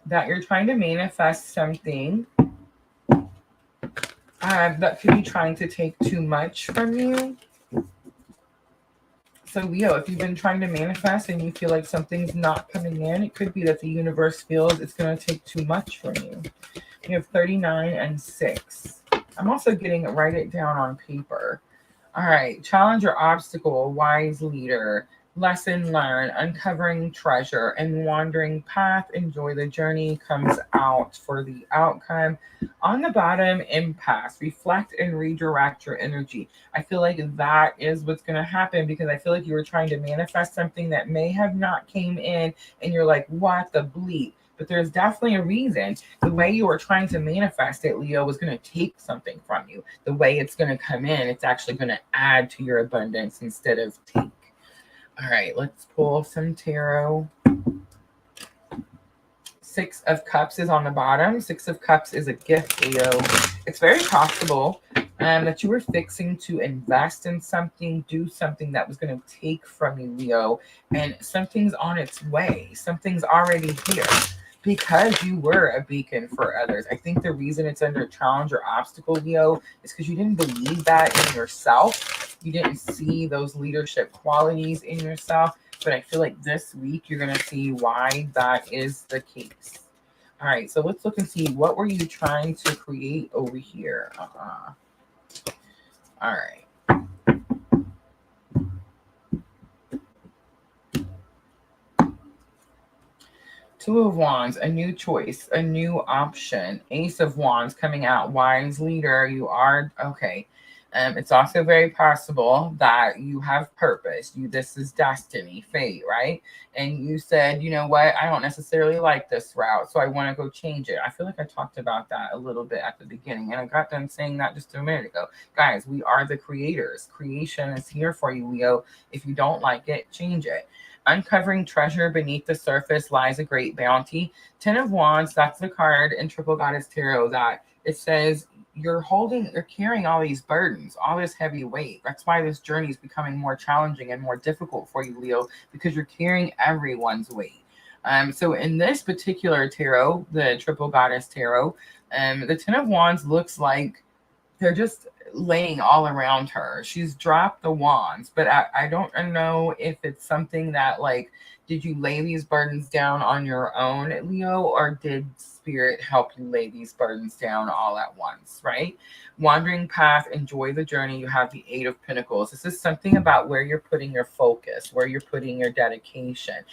that you're trying to manifest something. that could be trying to take too much from you. So Leo, if you've been trying to manifest and you feel like something's not coming in, it could be that the universe feels it's going to take too much from you. You have 39 and 6. I'm also getting write it down on paper. All right. Challenge or obstacle, wise leader, lesson learned, uncovering treasure, and wandering path. Enjoy the journey comes out for the outcome. On the bottom, impasse, reflect and redirect your energy. I feel like that is what's going to happen because I feel like you were trying to manifest something that may have not came in and you're like, what the bleep? But there's definitely a reason. The way you were trying to manifest it, Leo, was going to take something from you. The way it's going to come in, it's actually going to add to your abundance instead of take. All right, let's pull some tarot. 6 of Cups is on the bottom. 6 of Cups is a gift, Leo. It's very possible that you were fixing to invest in something, do something that was going to take from you, Leo, and something's on its way. Something's already here because you were a beacon for others. I think the reason it's under challenge or obstacle, Leo, is because you didn't believe that in yourself. You didn't see those leadership qualities in yourself. But I feel like this week you're going to see why that is the case. All right, so let's look and see what were you trying to create over here. All right. Two of Wands, a new choice, a new option. Ace of Wands coming out, wise leader. You are, okay. It's also very possible that you have purpose. This is destiny, fate, right? And you said, you know what? I don't necessarily like this route, so I want to go change it. I feel like I talked about that a little bit at the beginning, and I got done saying that just a minute ago. Guys, we are the creators. Creation is here for you, Leo. If you don't like it, change it. Uncovering treasure beneath the surface lies a great bounty. 10 of Wands, that's the card in Triple Goddess Tarot that it says you're carrying all these burdens, all this heavy weight. That's why this journey is becoming more challenging and more difficult for you, Leo, because you're carrying everyone's weight. So in this particular tarot, the Triple Goddess Tarot, the 10 of Wands looks like they're just laying all around her. She's dropped the wands, but I don't know if it's something that, like, did you lay these burdens down on your own, Leo, or did Spirit help you lay these burdens down all at once, right? Wandering path, enjoy the journey. You have the 8 of Pentacles. This is something about where you're putting your focus, where you're putting your dedication.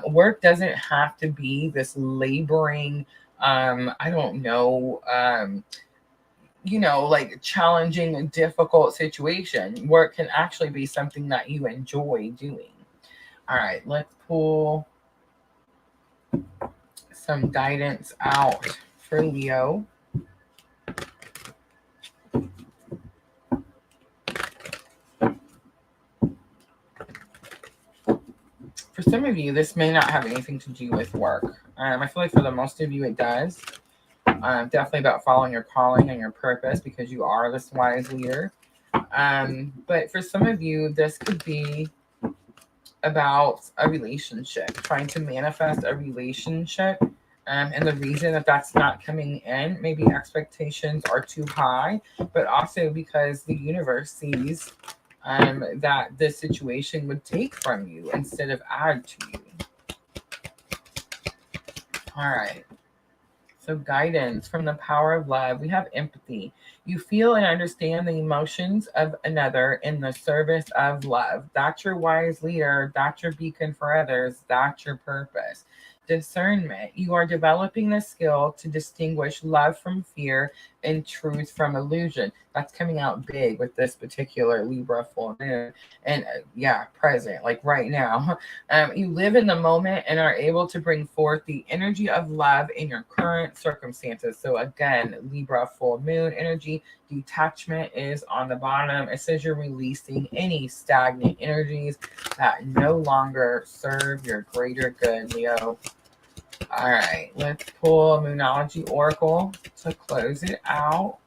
Work doesn't have to be this laboring, I don't know, like challenging and difficult situation. Work can actually be something that you enjoy doing. All right, let's pull some guidance out for Leo. For some of you, this may not have anything to do with work. I feel like for the most of you, it does. Definitely about following your calling and your purpose because you are this wise leader. But for some of you, this could be about a relationship, trying to manifest a relationship. And the reason that that's not coming in, maybe expectations are too high, but also because the universe sees that this situation would take from you instead of add to you. All right. So guidance from the power of love. We have empathy. You feel and understand the emotions of another in the service of love. That's your wise leader. That's your beacon for others. That's your purpose. Discernment. You are developing the skill to distinguish love from fear and truth from illusion. That's coming out big with this particular Libra full moon. And present, like right now. You live in the moment and are able to bring forth the energy of love in your current circumstances. So again, Libra full moon energy. Detachment is on the bottom. It says you're releasing any stagnant energies that no longer serve your greater good, Leo. All right, let's pull Moonology Oracle to close it out.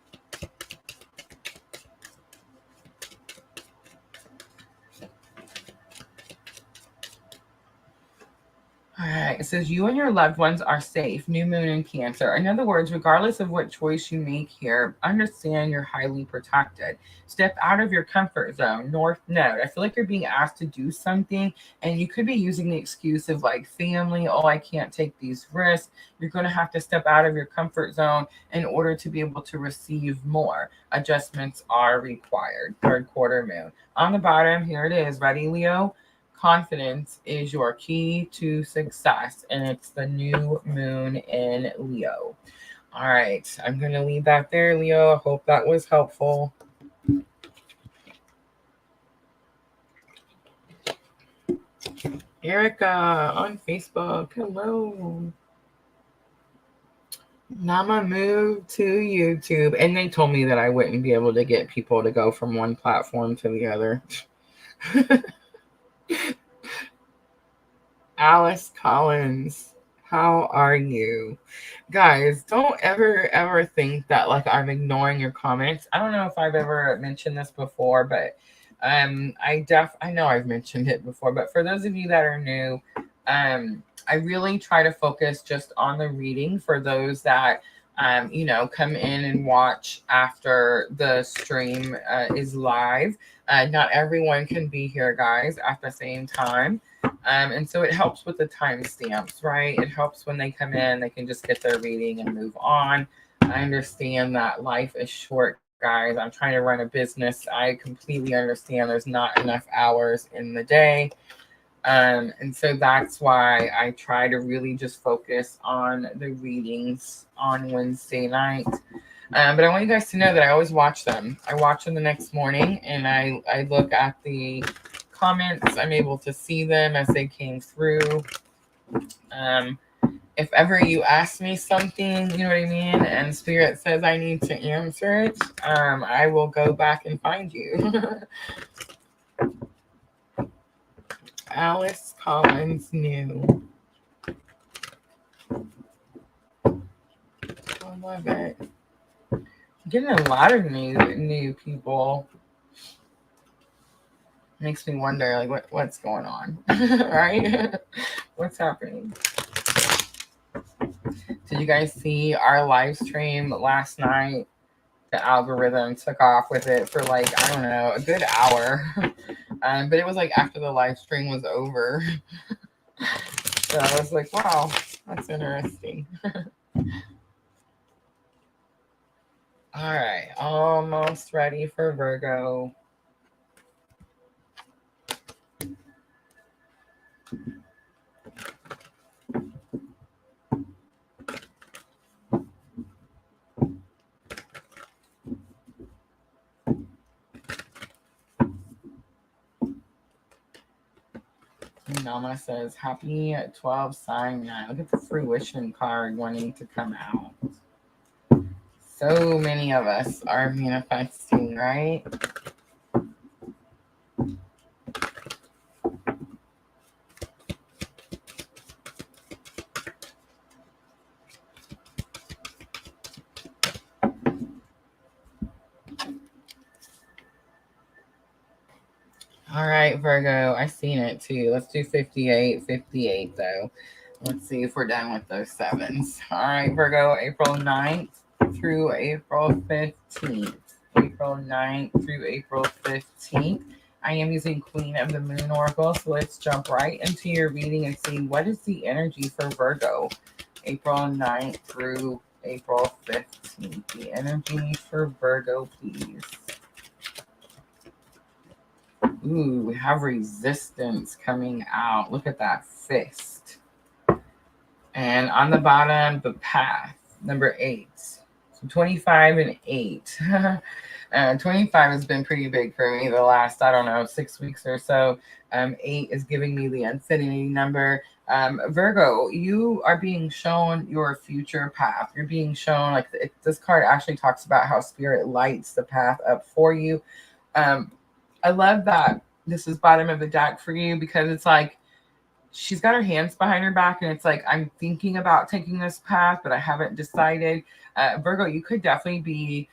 All It says you and your loved ones are safe. New moon in Cancer. In other words, regardless of what choice you make here, understand you're highly protected. Step out of your comfort zone. North Node. I feel like you're being asked to do something, and you could be using the excuse of like family. Oh, I can't take these risks. You're going to have to step out of your comfort zone in order to be able to receive more. Adjustments are required. Third quarter moon. On the bottom, here it is. Ready, Leo? Confidence is your key to success, and it's the new moon in Leo. All right, I'm going to leave that there, Leo. I hope that was helpful. Erica on Facebook. Hello. Nama moved to YouTube, and they told me that I wouldn't be able to get people to go from one platform to the other. Alice Collins, how are you? Guys, don't ever think that like I'm ignoring your comments. I don't know if I've ever mentioned this before, but I know I've mentioned it before, but for those of you that are new, I really try to focus just on the reading for those that come in and watch after the stream is live. Not everyone can be here, guys, at the same time. And so it helps with the timestamps, right? It helps when they come in, they can just get their reading and move on. I understand that life is short, guys. I'm trying to run a business. I completely understand there's not enough hours in the day. And so that's why I try to really just focus on the readings on Wednesday night. But I want you guys to know that I always watch them. I watch them the next morning, and I look at the comments. I'm able to see them as they came through. If ever you ask me something, you know what I mean, and Spirit says I need to answer it, I will go back and find you. Alice Collins new. I love it. Getting a lot of new people. Makes me wonder like what's going on. Right? What's happening? Did you guys see our live stream last night? The algorithm took off with it for like, I don't know, a good hour. But it was like after the live stream was over. So I was like, wow, that's interesting. All right, almost ready for Virgo. Nama says, happy 12 sign night. Look at the fruition card wanting to come out. So many of us are manifesting, right? All right, Virgo, I seen it too. Let's do 58 though. Let's see if we're done with those sevens. All right, Virgo, April 9th through April 15th. April 9th through April 15th. I am using Queen of the Moon Oracle, so let's jump right into your reading and see what is the energy for Virgo. April 9th through April 15th. The energy for Virgo, please. Ooh, we have resistance coming out. Look at that fist. And on the bottom, the path, number 8. So 25 and 8. 25 has been pretty big for me the last, I don't know, 6 weeks or so. 8 is giving me the infinity number. Virgo, you are being shown your future path. You're being shown, like this card actually talks about how Spirit lights the path up for you. I love that this is bottom of the deck for you because it's like she's got her hands behind her back and it's like, I'm thinking about taking this path, but I haven't decided. Virgo, you could definitely be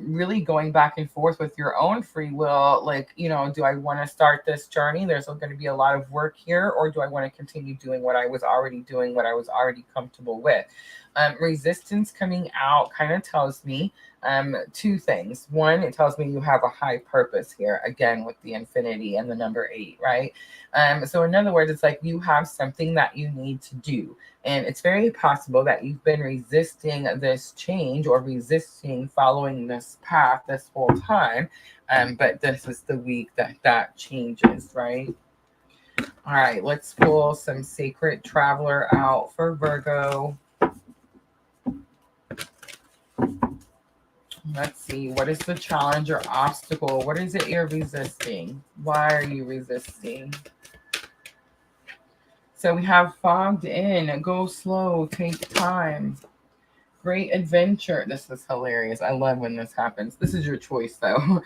really going back and forth with your own free will. Like, you know, do I want to start this journey? There's going to be a lot of work here, or do I want to continue doing what I was already doing, what I was already comfortable with? Resistance coming out kind of tells me two things. One, it tells me you have a high purpose here, again, with the infinity and the number 8, right? So in other words, it's like you have something that you need to do. And it's very possible that you've been resisting this change or resisting following this path this whole time. But this is the week that that changes, right? All right, let's pull some Sacred Traveler out for Virgo. Let's see. What is the challenge or obstacle? What is it you're resisting? Why are you resisting? So we have fogged in, go slow, take time. Great adventure. This is hilarious. I love when this happens. This is your choice, though.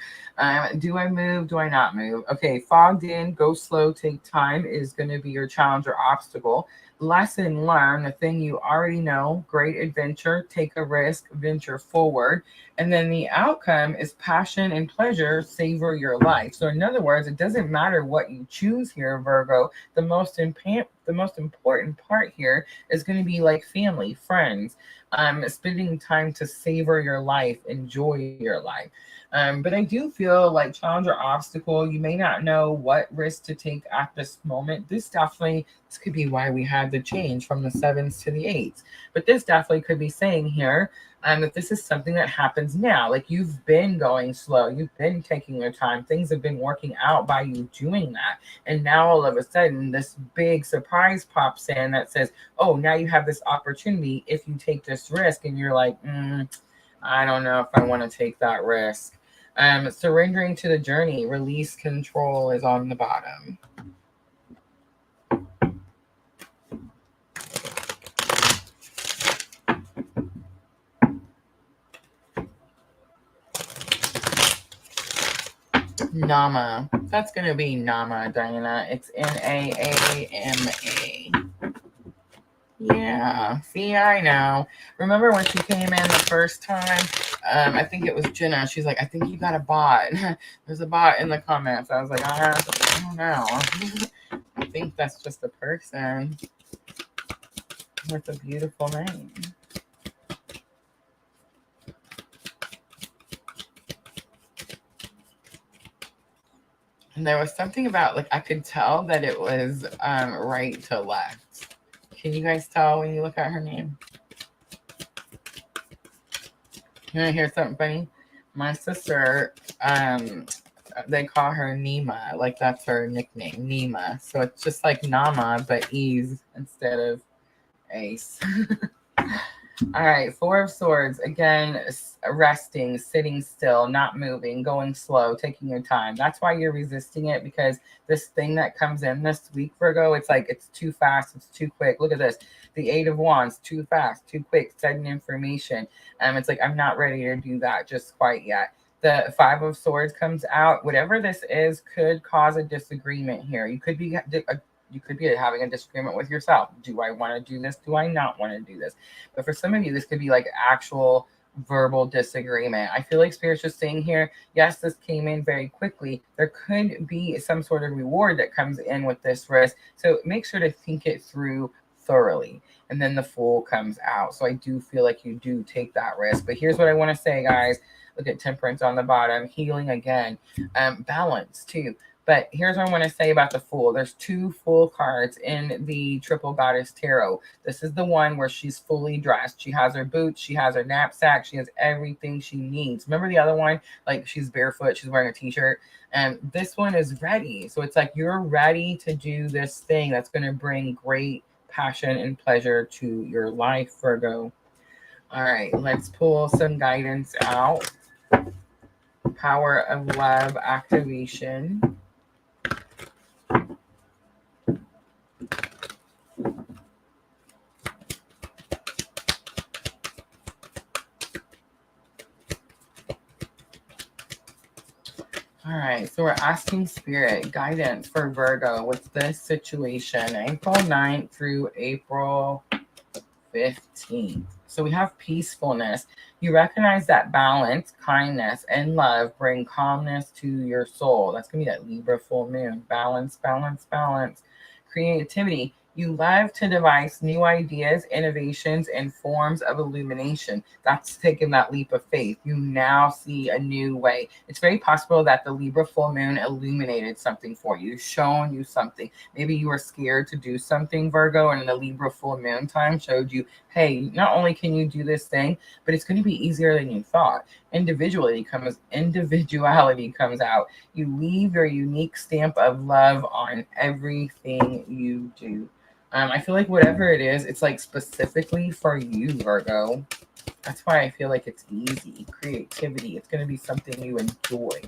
Do I move? Do I not move? Okay, fogged in, go slow, take time is going to be your challenge or obstacle. Lesson learned, the thing you already know. Great adventure, take a risk, venture forward. And then the outcome is passion and pleasure, savor your life. So in other words, it doesn't matter what you choose here, Virgo. The most important part here is going to be like family, friends, spending time to savor your life, enjoy your life. But I do feel like challenge or obstacle, you may not know what risk to take at this moment. This could be why we had the change from the 7s to the 8s. But this definitely could be saying here that this is something that happens now. Like you've been going slow, you've been taking your time, things have been working out by you doing that. And now all of a sudden, this big surprise pops in that says, oh, now you have this opportunity if you take this risk. And you're like, I don't know if I want to take that risk. Surrendering to the journey, release control is on the bottom. Nama. That's going to be Nama, Diana. It's N-A-A-M-A. Yeah, see, I know. Remember when she came in the first time? I think it was Jenna. She's like, I think you got a bot. There's a bot in the comments. I was like, I don't know. I think that's just a person with a beautiful name. And there was something about, like, I could tell that it was right to left. Can you guys tell when you look at her name? You want to hear something funny? My sister, they call her Nima. Like, that's her nickname, Nima. So it's just like Nama, but E's instead of Ace. All right, 4 of Swords. Again, resting, sitting still, not moving, going slow, taking your time. That's why you're resisting it, because this thing that comes in this week, Virgo, it's like it's too fast, it's too quick. Look at this. The 8 of Wands, too fast, too quick, sudden information. It's like, I'm not ready to do that just quite yet. The 5 of Swords comes out. Whatever this is could cause a disagreement here. You could be having a disagreement with yourself. Do I want to do this? Do I not want to do this? But for some of you, this could be like actual verbal disagreement. I feel like Spirit's just saying here, yes, this came in very quickly. There could be some sort of reward that comes in with this risk. So make sure to think it through thoroughly. And then the Fool comes out. So I do feel like you do take that risk. But here's what I want to say, guys. Look at Temperance on the bottom. Healing again. Balance too. But here's what I want to say about the Fool. There's 2 Fool cards in the Triple Goddess Tarot. This is the one where she's fully dressed. She has her boots. She has her knapsack. She has everything she needs. Remember the other one? Like, she's barefoot. She's wearing a t-shirt. And this one is ready. So it's like you're ready to do this thing that's going to bring great passion and pleasure to your life, Virgo. All right, let's pull some guidance out. Power of Love activation. All right, so we're asking Spirit guidance for Virgo with this situation, April 9th through April 15th. So we have peacefulness. You recognize that balance, kindness, and love bring calmness to your soul. That's going to be that Libra full moon. Balance, balance, balance. Creativity. You love to devise new ideas, innovations, and forms of illumination. That's taking that leap of faith. You now see a new way. It's very possible that the Libra full moon illuminated something for you, shown you something. Maybe you were scared to do something, Virgo, and the Libra full moon time showed you, hey, not only can you do this thing, but it's going to be easier than you thought. Individuality comes out. You leave your unique stamp of love on everything you do. I feel like whatever it is, it's like specifically for you, Virgo. That's why I feel like it's easy. Creativity. It's going to be something you enjoy.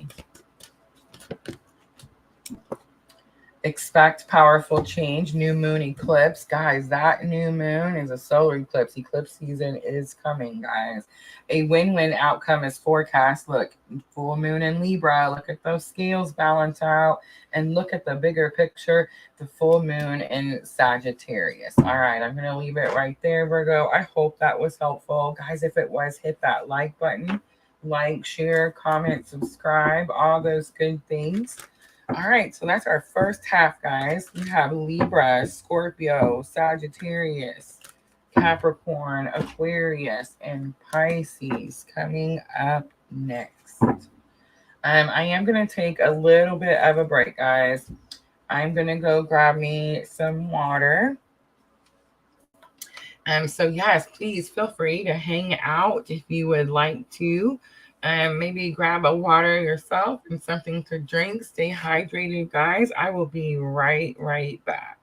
Expect powerful change. New moon eclipse. Guys, that new moon is a solar eclipse. Eclipse season is coming, guys. A win-win outcome is forecast. Look, full moon in Libra. Look at those scales balance out. And look at the bigger picture, the full moon in Sagittarius. All right, I'm going to leave it right there, Virgo. I hope that was helpful. Guys, if it was, hit that like button. Like, share, comment, subscribe, all those good things. All right, so that's our first half, guys. We have Libra, Scorpio, Sagittarius, Capricorn, Aquarius, and Pisces coming up next. I am going to take a little bit of a break, guys. I'm going to go grab me some water. So yes, please feel free to hang out if you would like to. Maybe grab a water yourself and something to drink. Stay hydrated, guys. I will be right back.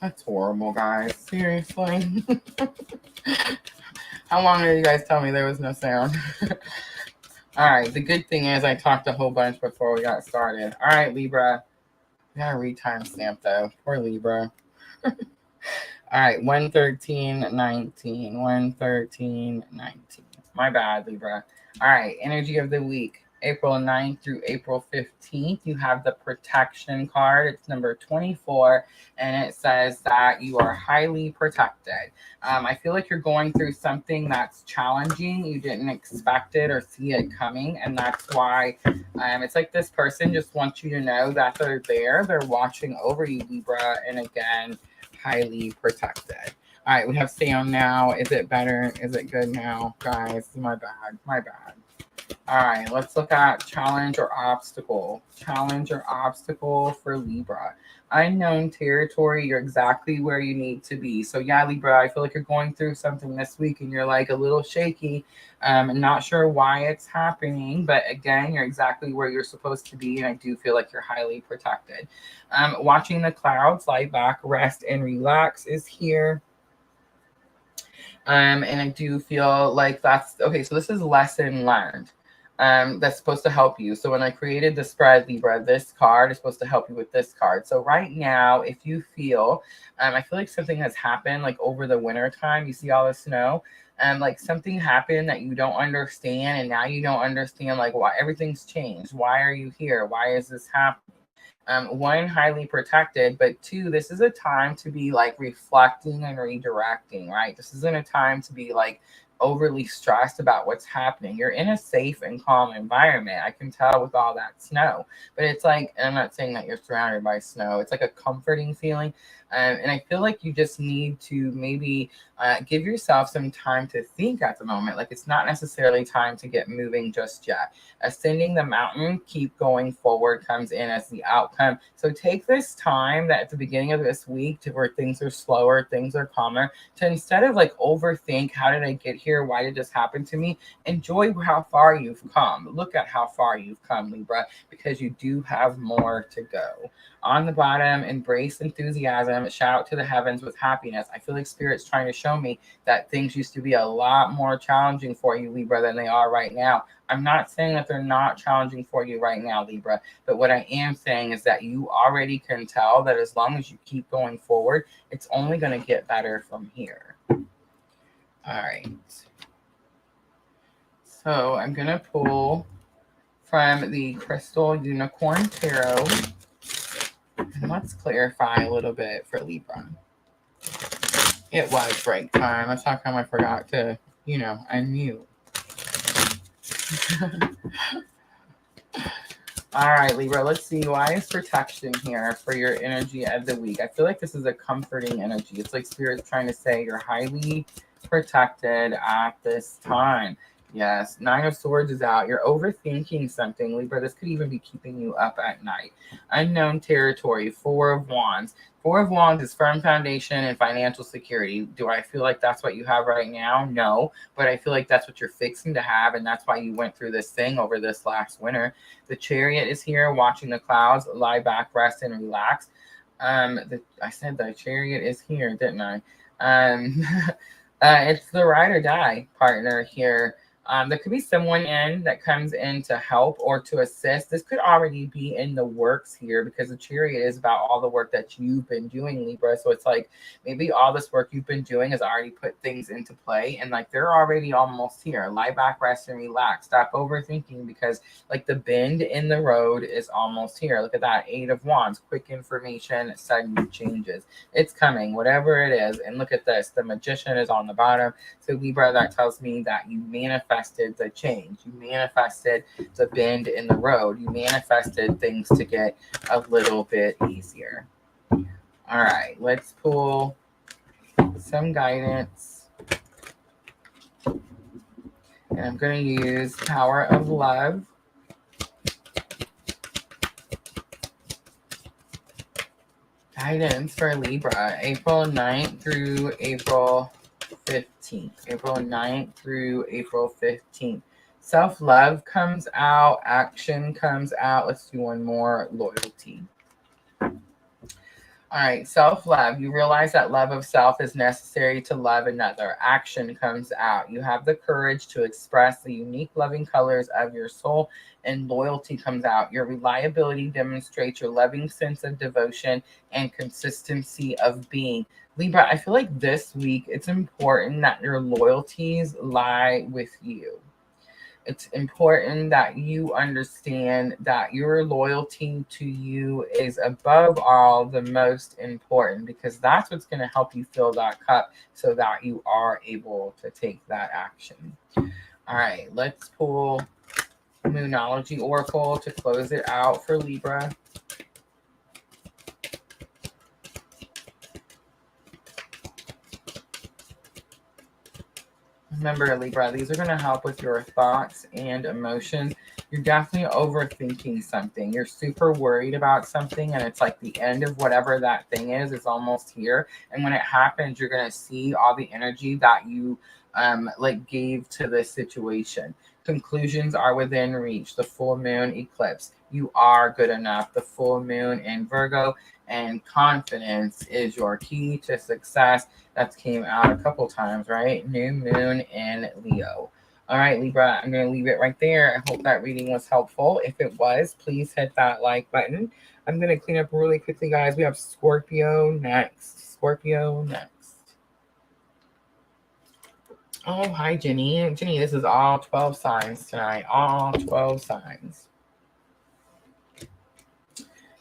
That's horrible, guys. Seriously. How long did you guys tell me there was no sound? All right. The good thing is I talked a whole bunch before we got started. All right, Libra. We got to re-timestamp, though. Poor Libra. All right. 113.19. 113.19. My bad, Libra. All right. Energy of the week. April 9th through April 15th, you have the protection card. It's number 24, and it says that you are highly protected. I feel like you're going through something that's challenging. You didn't expect it or see it coming, and that's why it's like this person just wants you to know that they're there. They're watching over you, Libra, and again, highly protected. All right, we have sound now. Is it better? Is it good now, guys? My bad. My bad. All right, let's look at challenge or obstacle. Challenge or obstacle for Libra. Unknown territory, you're exactly where you need to be. So yeah, Libra, I feel like you're going through something this week and you're like a little shaky. And not sure why it's happening, but again, you're exactly where you're supposed to be. And I do feel like you're highly protected. Watching the clouds, lie back, rest, and relax is here. And I do feel like that's okay. So this is lesson learned. That's supposed to help you. So when I created the spread, Libra, this card is supposed to help you with this card. So right now, if you feel, I feel like something has happened like over the winter time. You see all the snow, and like something happened that you don't understand, and now you don't understand like why everything's changed. Why are you here? Why is this happening? One, highly protected, but two, this is a time to be like reflecting and redirecting, right? This isn't a time to be like overly stressed about what's happening. You're in a safe and calm environment. I can tell with all that snow, but it's like, and I'm not saying that you're surrounded by snow. It's like a comforting feeling. And I feel like you just need to maybe give yourself some time to think at the moment. Like it's not necessarily time to get moving just yet. Ascending the mountain, keep going forward comes in as the outcome. So take this time that at the beginning of this week to where things are slower, things are calmer, to instead of like overthink, how did I get here? Why did this happen to me? Enjoy how far you've come. Look at how far you've come, Libra, because you do have more to go. On the bottom, embrace enthusiasm, shout out to the heavens with happiness. I feel like Spirit's trying to show me that things used to be a lot more challenging for you, Libra, than they are right now. I'm not saying that they're not challenging for you right now, Libra, but what I am saying is that you already can tell that as long as you keep going forward, it's only going to get better from here. All right. So I'm going to pull from the Crystal Unicorn Tarot. And let's clarify a little bit for Libra. It was break time. That's how come I forgot to, unmute. All right, Libra, let's see. Why is protection here for your energy of the week? I feel like this is a comforting energy. It's like Spirit's trying to say you're highly protected at this time. Yes, Nine of Swords is out. You're overthinking something, Libra. This could even be keeping you up at night. Unknown territory, Four of Wands. Four of Wands is firm foundation and financial security. Do I feel like that's what you have right now? No, but I feel like that's what you're fixing to have, and that's why you went through this thing over this last winter. The Chariot is here, watching the clouds, lie back, rest, and relax. I said the Chariot is here, didn't I? It's the ride or die partner here. There could be someone that comes in to help or to assist. This could already be in the works here because the Chariot is about all the work that you've been doing, Libra. So it's like maybe all this work you've been doing has already put things into play, and like they're already almost here. Lie back, rest, and relax. Stop overthinking because like the bend in the road is almost here. Look at that, Eight of Wands. Quick information, sudden changes. It's coming, whatever it is. And look at this. The Magician is on the bottom. So Libra, that tells me that you manifested the change. You manifested the bend in the road. You manifested things to get a little bit easier. All right, let's pull some guidance. And I'm going to use Power of Love. Guidance for Libra, April 9th through April 15th. April 9th through April 15th. Self-love comes out. Action comes out. Let's do one more. Loyalty. All right, self-love. You realize that love of self is necessary to love another. Action comes out. You have the courage to express the unique loving colors of your soul, and loyalty comes out. Your reliability demonstrates your loving sense of devotion and consistency of being. Libra, I feel like this week it's important that your loyalties lie with you. It's important that you understand that your loyalty to you is above all the most important, because that's what's going to help you fill that cup so that you are able to take that action. All right, let's pull Moonology Oracle to close it out for Libra. Remember, Libra, these are going to help with your thoughts and emotions. You're definitely overthinking something. You're super worried about something, and it's like the end of whatever that thing is almost here. And when it happens, you're going to see all the energy that you like gave to this situation. Conclusions are within reach. The full moon eclipse. You are good enough. The full moon in Virgo, and confidence is your key to success. That's came out a couple times, right? New moon in Leo. All right, Libra, I'm going to leave it right there. I hope that reading was helpful. If it was, please hit that like button. I'm going to clean up really quickly, guys. We have Scorpio next. Scorpio next. Oh, hi, Jenny. Jenny, this is all 12 signs tonight. All 12 signs.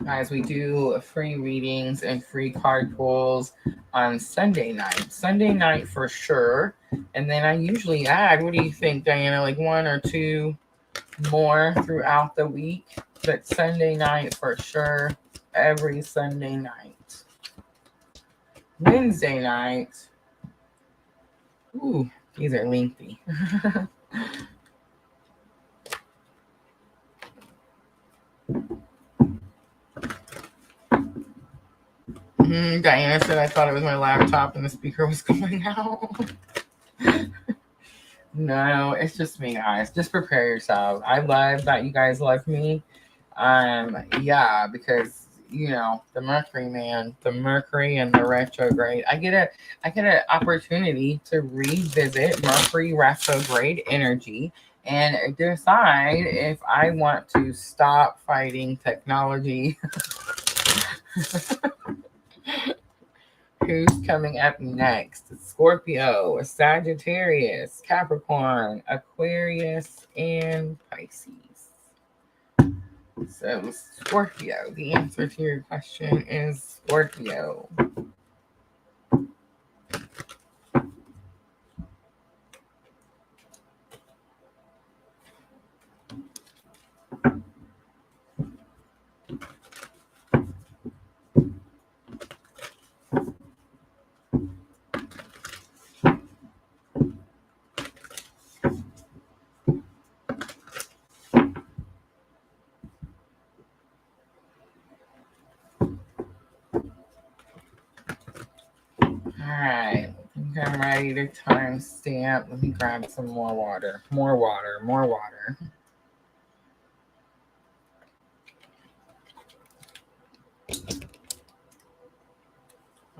Guys, we do free readings and free card pulls on Sunday night. Sunday night for sure. And then I usually add, what do you think, Diana? Like 1 or 2 more throughout the week. But Sunday night for sure. Every Sunday night. Wednesday night. Ooh, these are lengthy. Diana said I thought it was my laptop and the speaker was going out. No, it's just me, guys. Just prepare yourselves. I love that you guys love me. Yeah, because you know the Mercury, man, the Mercury and the retrograde. I get an opportunity to revisit Mercury retrograde energy and decide if I want to stop fighting technology. Who's coming up next? Scorpio, Sagittarius, Capricorn, Aquarius, and Pisces. So Scorpio, the answer to your question is Scorpio. Alright, I think I'm ready to timestamp. Let me grab some more water. More water.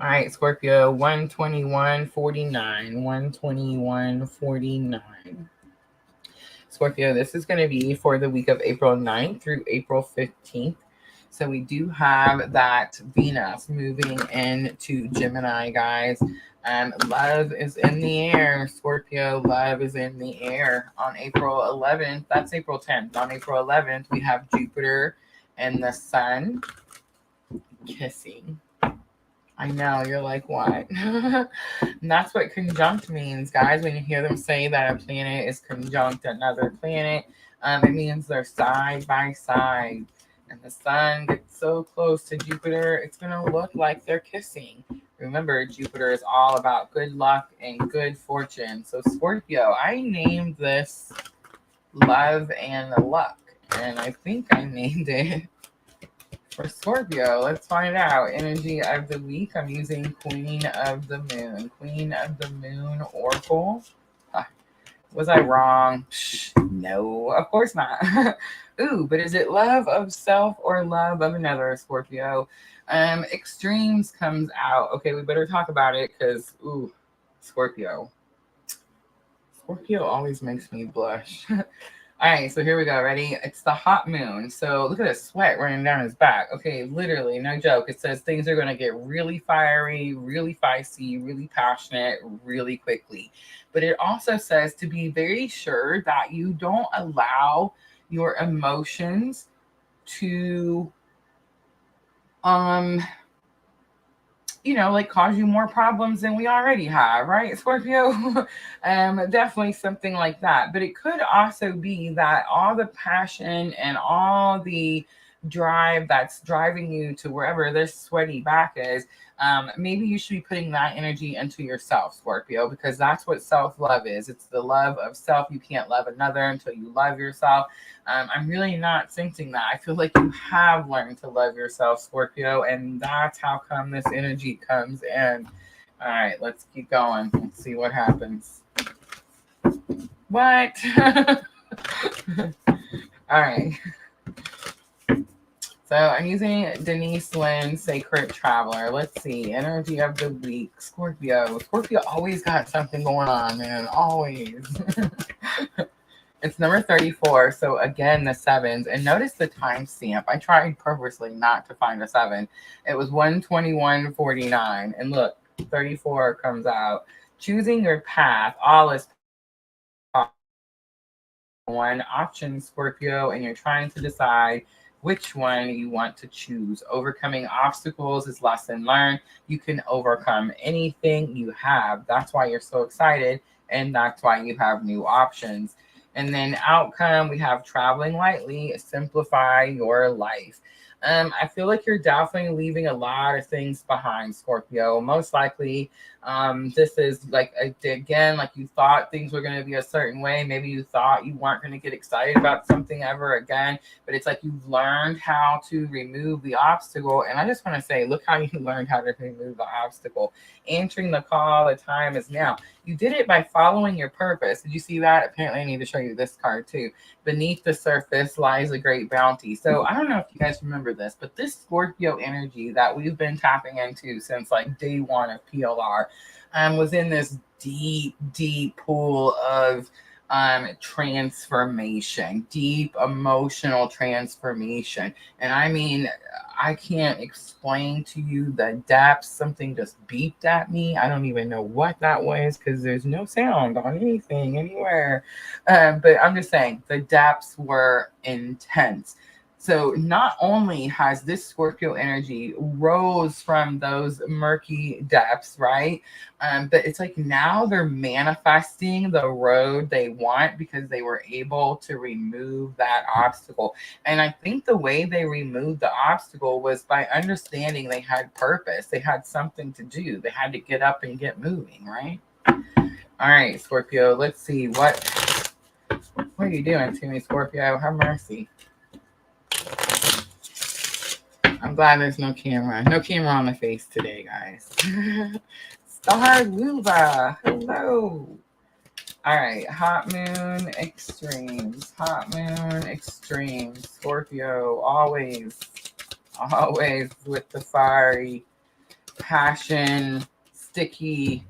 All right, Scorpio, 121.49. 121.49. Scorpio, this is going to be for the week of April 9th through April 15th. So we do have that Venus moving into Gemini, guys. Love is in the air, Scorpio. Love is in the air. On April 11th, that's April 10th. On April 11th, we have Jupiter and the Sun kissing. I know, you're like, what? And that's what conjunct means, guys. When you hear them say that a planet is conjunct another planet, it means they're side by side. And the Sun gets so close to Jupiter, it's going to look like they're kissing. Remember, Jupiter is all about good luck and good fortune. So, Scorpio, I named this Love and Luck. And I think I named it for Scorpio. Let's find out. Energy of the week. I'm using Queen of the Moon. Queen of the Moon Oracle. Was I wrong? No, of course not. Ooh, but is it love of self or love of another, Scorpio? Extremes comes out. Okay, we better talk about it because, ooh, Scorpio. Scorpio always makes me blush. All right, so here we go. Ready? It's the hot moon. So look at the sweat running down his back. Okay, literally, no joke. It says things are going to get really fiery, really feisty, really passionate, really quickly. But it also says to be very sure that you don't allow your emotions to um like cause you more problems than we already have, right, Scorpio? Definitely something like that. But it could also be that all the passion and all the drive that's driving you to wherever this sweaty back is, maybe you should be putting that energy into yourself, Scorpio, because that's what self-love is. It's the love of self. You can't love another until you love yourself. I'm really not sensing that. I feel like you have learned to love yourself, Scorpio, and that's how come this energy comes in. All right, let's keep going. Let's see what happens. What? All right. So I'm using Denise Lynn's Sacred Traveler. Let's see. Energy of the week. Scorpio. Scorpio always got something going on, man. Always. It's number 34. So again, the sevens. And notice the timestamp. I tried purposely not to find a 7. It was 121:49. And look, 34 comes out. Choosing your path. All is one option, Scorpio, and you're trying to decide which one you want to choose. Overcoming obstacles is lesson learned. You can overcome anything you have. That's why you're so excited, and that's why you have new options. And then outcome, we have traveling lightly, simplify your life. I feel like you're definitely leaving a lot of things behind, Scorpio. Most likely, this is like, again, like you thought things were going to be a certain way. Maybe you thought you weren't going to get excited about something ever again, but it's like you've learned how to remove the obstacle. And I just want to say, look how you learned how to remove the obstacle. Answering the call, the time is now. You did it by following your purpose. Did you see that? Apparently, I need to show you this card too. Beneath the surface lies a great bounty. So I don't know if you guys remember this, but this Scorpio energy that we've been tapping into since like day one of PLR was in this deep, deep pool of transformation, deep emotional transformation. And I mean, I can't explain to you the depths. Something just beeped at me. I don't even know what that was because there's no sound on anything anywhere. But I'm just saying the depths were intense. So not only has this Scorpio energy rose from those murky depths, right? But it's like now they're manifesting the road they want because they were able to remove that obstacle. And I think the way they removed the obstacle was by understanding they had purpose. They had something to do. They had to get up and get moving, right? All right, Scorpio, let's see. What are you doing to me, Scorpio? Have mercy. I'm glad there's no camera. No camera on the face today, guys. Star Luba. Hello. All right. Hot moon extremes. Hot moon extremes. Scorpio. Always with the fiery passion, sticky.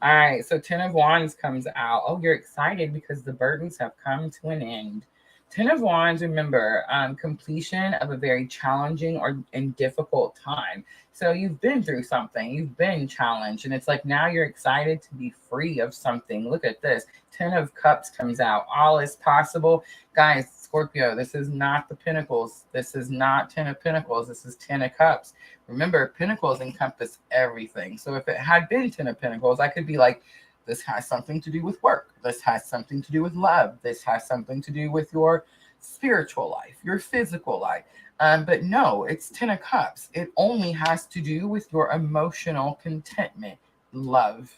All right. So 10 of Wands comes out. Oh, you're excited because the burdens have come to an end. 10 of Wands, remember, completion of a very challenging and difficult time. So you've been through something, you've been challenged, and it's like now you're excited to be free of something. Look at this. 10 of Cups comes out. All is possible. Guys, Scorpio, this is not the Pentacles. This is not 10 of Pentacles. This is 10 of Cups. Remember, Pentacles encompass everything. So if it had been 10 of Pentacles, I could be like, this has something to do with work. This has something to do with love. This has something to do with your spiritual life, your physical life. But no, it's 10 of Cups. It only has to do with your emotional contentment, love.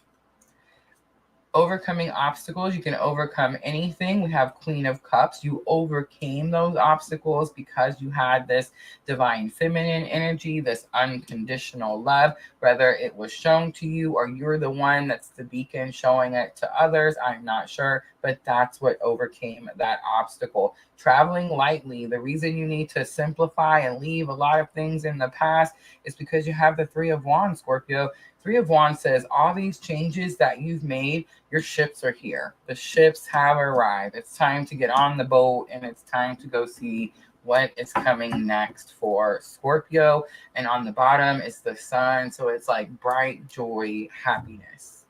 Overcoming obstacles. You can overcome anything. We have Queen of Cups. You overcame those obstacles because you had this divine feminine energy, this unconditional love, whether it was shown to you or you're the one that's the beacon showing it to others. I'm not sure, but that's what overcame that obstacle. Traveling lightly. The reason you need to simplify and leave a lot of things in the past is because you have the Three of Wands, Scorpio. Three of Wands says all these changes that you've made, your ships are here. The ships have arrived. It's time to get on the boat and it's time to go see what is coming next for Scorpio. And on the bottom is the sun. So it's like bright joy, happiness.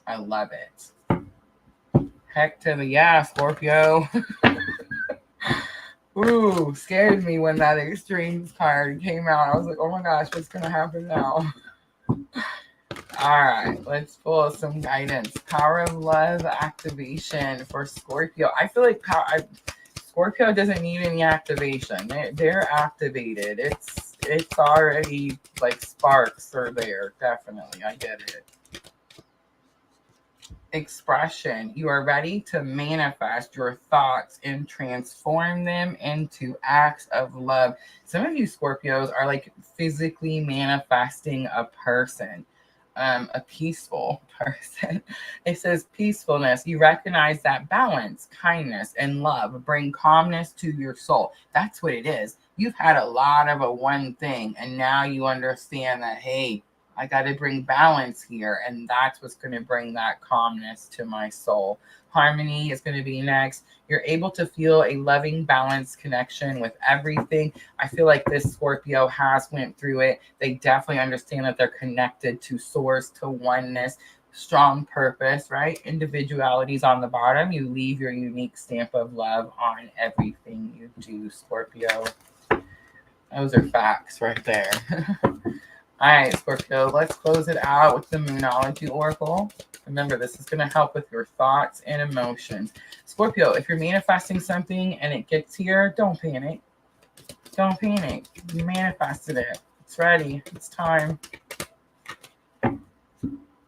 I love it. Heck to the yeah, Scorpio. Ooh, scared me when that extremes card came out. I was like, oh my gosh, what's going to happen now? All right, let's pull some guidance. Power of love activation for Scorpio. I feel like Scorpio doesn't need any activation. They're activated. It's already like sparks are there. Definitely, I get it. Expression. You are ready to manifest your thoughts and transform them into acts of love. Some of you Scorpios are like physically manifesting a person. A peaceful person. It says peacefulness. You recognize that balance, kindness, and love bring calmness to your soul. That's what it is. You've had a lot of a one thing, and now you understand that, hey, I got to bring balance here, and that's what's going to bring that calmness to my soul. Harmony is going to be next. You're able to feel a loving, balanced connection with everything. I feel like this Scorpio has went through it. They definitely understand that they're connected to source, to oneness, strong purpose, right? Individualities on the bottom. You leave your unique stamp of love on everything you do, Scorpio. Those are facts right there. All right, Scorpio, let's close it out with the Moonology Oracle. Remember, this is going to help with your thoughts and emotions. Scorpio, if you're manifesting something and it gets here, don't panic. Don't panic. You manifested it. It's ready. It's time.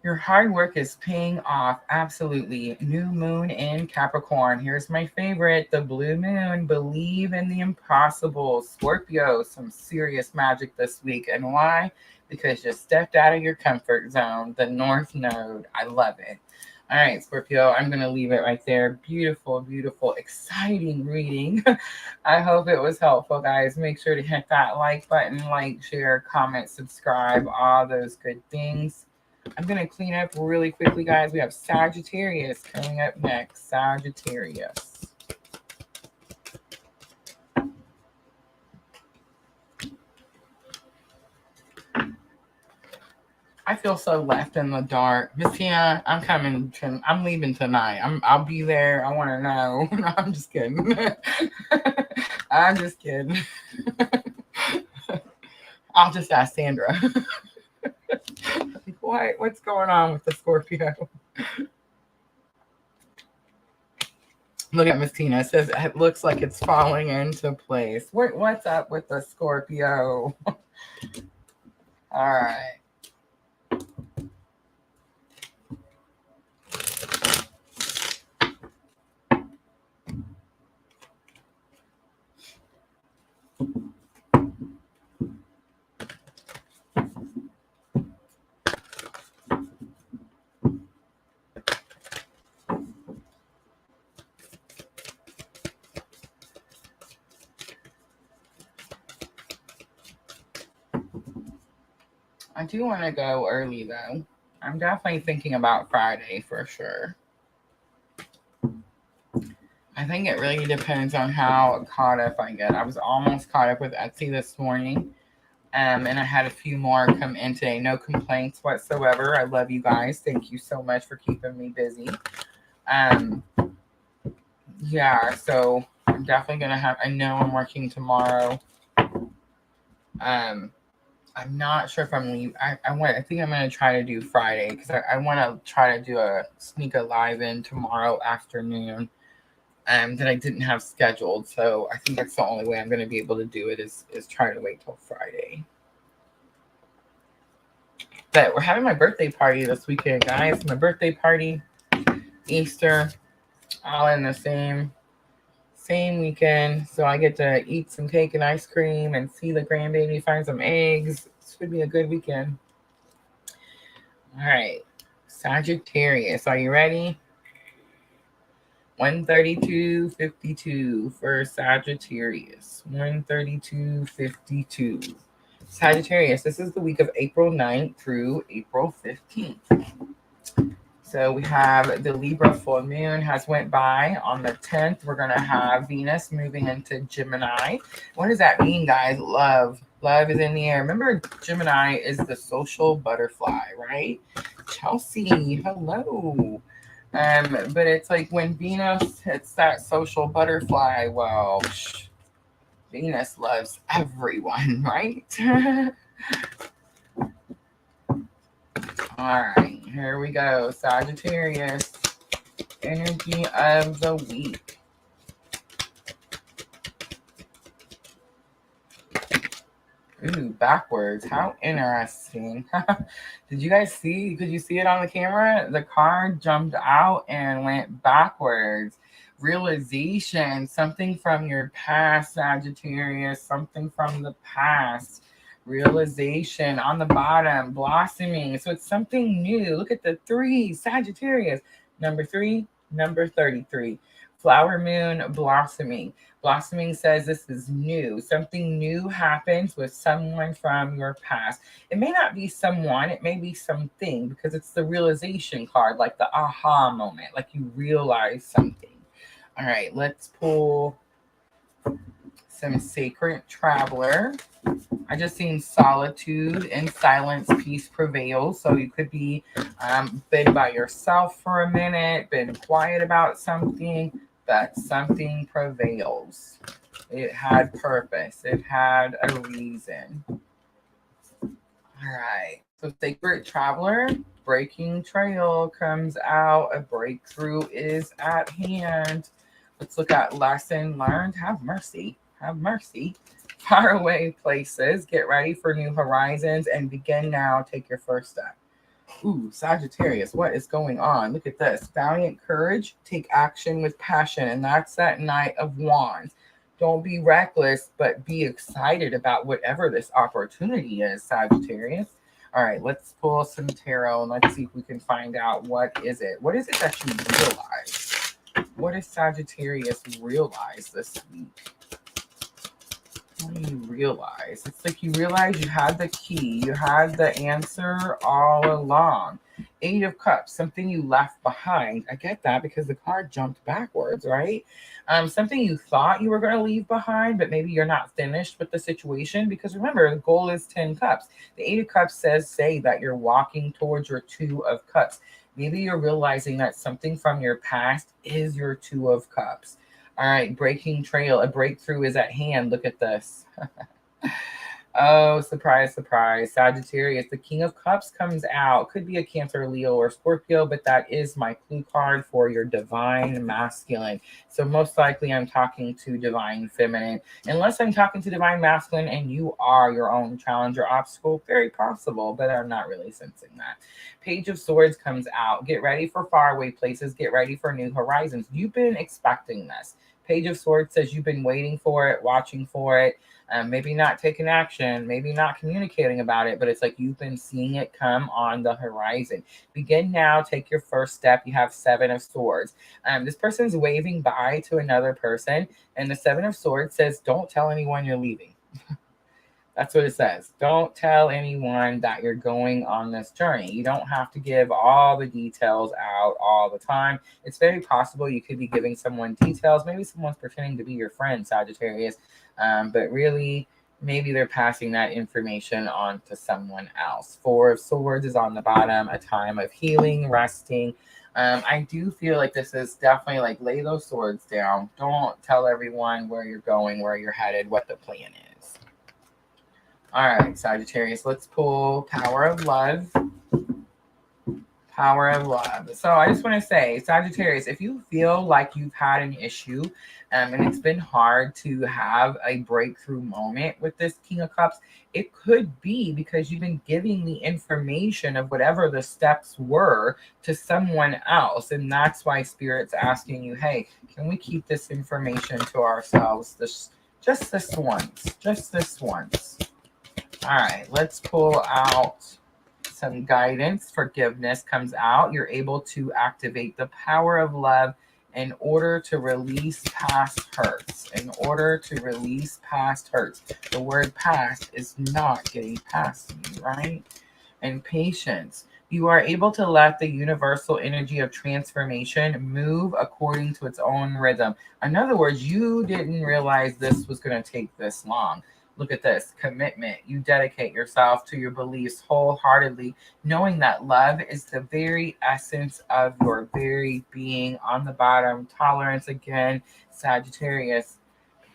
Your hard work is paying off. Absolutely. New moon in Capricorn. Here's my favorite, the blue moon. Believe in the impossible. Scorpio, some serious magic this week. And why? Because you stepped out of your comfort zone, the North Node. I love it. All right, Scorpio, I'm going to leave it right there. Beautiful, beautiful, exciting reading. I hope it was helpful, guys. Make sure to hit that like button, like, share, comment, subscribe, all those good things. I'm going to clean up really quickly, guys. We have Sagittarius coming up next. Sagittarius. I feel so left in the dark. Miss Tina, I'm leaving tonight. I'll be there. I want to know. No, I'm just kidding. I'm just kidding. I'll just ask Sandra. What's going on with the Scorpio? Look at Miss Tina. It says it looks like it's falling into place. What's up with the Scorpio? All right. I do want to go early, though. I'm definitely thinking about Friday for sure. I think it really depends on how caught up I get. I was almost caught up with Etsy this morning, and I had a few more come in today. No complaints whatsoever. I love you guys. Thank you so much for keeping me busy. Yeah, so I'm definitely going to have, I know I'm working tomorrow. I'm not sure if I'm leaving. I think I'm going to try to do Friday because I want to try to sneak a live in tomorrow afternoon that I didn't have scheduled. So I think that's the only way I'm going to be able to do it is try to wait till Friday. But we're having my birthday party this weekend, guys. My birthday party. Easter, all in the same weekend. So I get to eat some cake and ice cream and see the grandbaby, find some eggs. This would be a good weekend. All right. Sagittarius, are you ready? 132.52 for Sagittarius. 132.52. Sagittarius, this is the week of April 9th through April 15th. So we have the Libra full moon has went by on the 10th. We're going to have Venus moving into Gemini. What does that mean, guys? Love. Love is in the air. Remember, Gemini is the social butterfly, right? Chelsea, hello. But it's like when Venus hits that social butterfly, well, Venus loves everyone, right? All right, here we go. Sagittarius, energy of the week. Ooh, backwards. How interesting. Did you guys see? Could you see it on the camera? The card jumped out and went backwards. Realization, something from your past, Sagittarius, something from the past. Realization on the bottom, blossoming. So it's something new. Look at the 3, Sagittarius. Number 3, number 33. Flower moon, blossoming. Blossoming says this is new. Something new happens with someone from your past. It may not be someone, it may be something, because it's the realization card, like the aha moment, like you realize something. All right, let's pull some Sacred Traveler. I just seen solitude and silence, peace prevails. So you could be been by yourself for a minute, been quiet about something, but something prevails. It had purpose. It had a reason. All right. So Sacred Traveler, breaking trail comes out. A breakthrough is at hand. Let's look at lesson learned. Have mercy. Have mercy. Faraway places. Get ready for new horizons and begin now. Take your first step. Ooh, Sagittarius, what is going on? Look at this. Valiant courage. Take action with passion. And that's that Knight of Wands. Don't be reckless, but be excited about whatever this opportunity is, Sagittarius. All right, let's pull some tarot and let's see if we can find out what is it. What is it that you realize? What does Sagittarius realize this week? What do you realize? It's like you realize you had the key. You had the answer all along. 8 of Cups, something you left behind. I get that because the card jumped backwards, right? Something you thought you were going to leave behind, but maybe you're not finished with the situation. Because remember, the goal is 10 cups. The 8 of Cups say that you're walking towards your 2 of Cups. Maybe you're realizing that something from your past is your 2 of Cups. All right, breaking trail. A breakthrough is at hand. Look at this. Oh, surprise, surprise. Sagittarius, the King of Cups comes out. Could be a Cancer, Leo, or Scorpio, but that is my clue card for your divine masculine. So most likely I'm talking to divine feminine. Unless I'm talking to divine masculine and you are your own challenge or obstacle, very possible, but I'm not really sensing that. Page of Swords comes out. Get ready for faraway places. Get ready for new horizons. You've been expecting this. Page of Swords says you've been waiting for it, watching for it. Maybe not taking action, maybe not communicating about it, but it's like you've been seeing it come on the horizon. Begin now, take your first step. You have 7 of Swords. This person's waving bye to another person, and the 7 of Swords says, don't tell anyone you're leaving. That's what it says. Don't tell anyone that you're going on this journey. You don't have to give all the details out all the time. It's very possible you could be giving someone details. Maybe someone's pretending to be your friend, Sagittarius. But really, maybe they're passing that information on to someone else. 4 of Swords is on the bottom, a time of healing, resting. I do feel like this is definitely like lay those swords down. Don't tell everyone where you're going, where you're headed, what the plan is. All right, Sagittarius, let's pull Tower of Love. Power of love. So I just want to say, Sagittarius, if you feel like you've had an issue and it's been hard to have a breakthrough moment with this King of Cups, it could be because you've been giving the information of whatever the steps were to someone else. And that's why Spirit's asking you, hey, can we keep this information to ourselves just this once? Just this once. All right, let's pull out some guidance. Forgiveness comes out. You're able to activate the power of love in order to release past hurts. In order to release past hurts. The word past is not getting past me, right? And patience. You are able to let the universal energy of transformation move according to its own rhythm. In other words, you didn't realize this was going to take this long. Look at this commitment. You dedicate yourself to your beliefs wholeheartedly, knowing that love is the very essence of your very being. On the bottom, tolerance again, Sagittarius.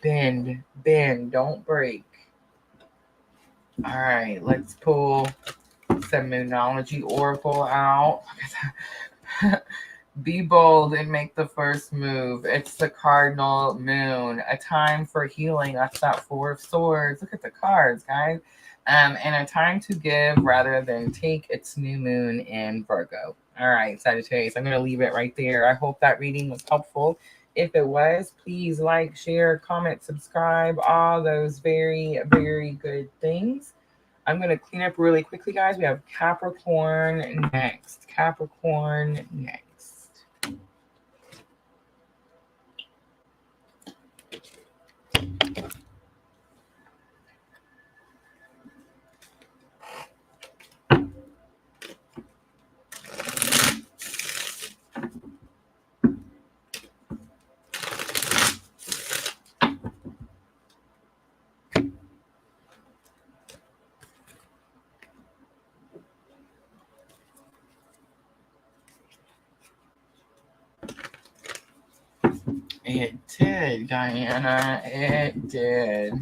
Bend, don't break. All right, let's pull some Moonology Oracle out. Be bold and make the first move. It's the Cardinal Moon, a time for healing. That's that Four of Swords. Look at the cards, guys. And a time to give rather than take. It's new moon in Virgo. All right, Sagittarius, I'm going to leave it right there. I hope that reading was helpful. If it was, please like, share, comment, subscribe, all those very, very good things. I'm going to clean up really quickly, guys. We have Capricorn next. Capricorn next. It did, Diana. It did.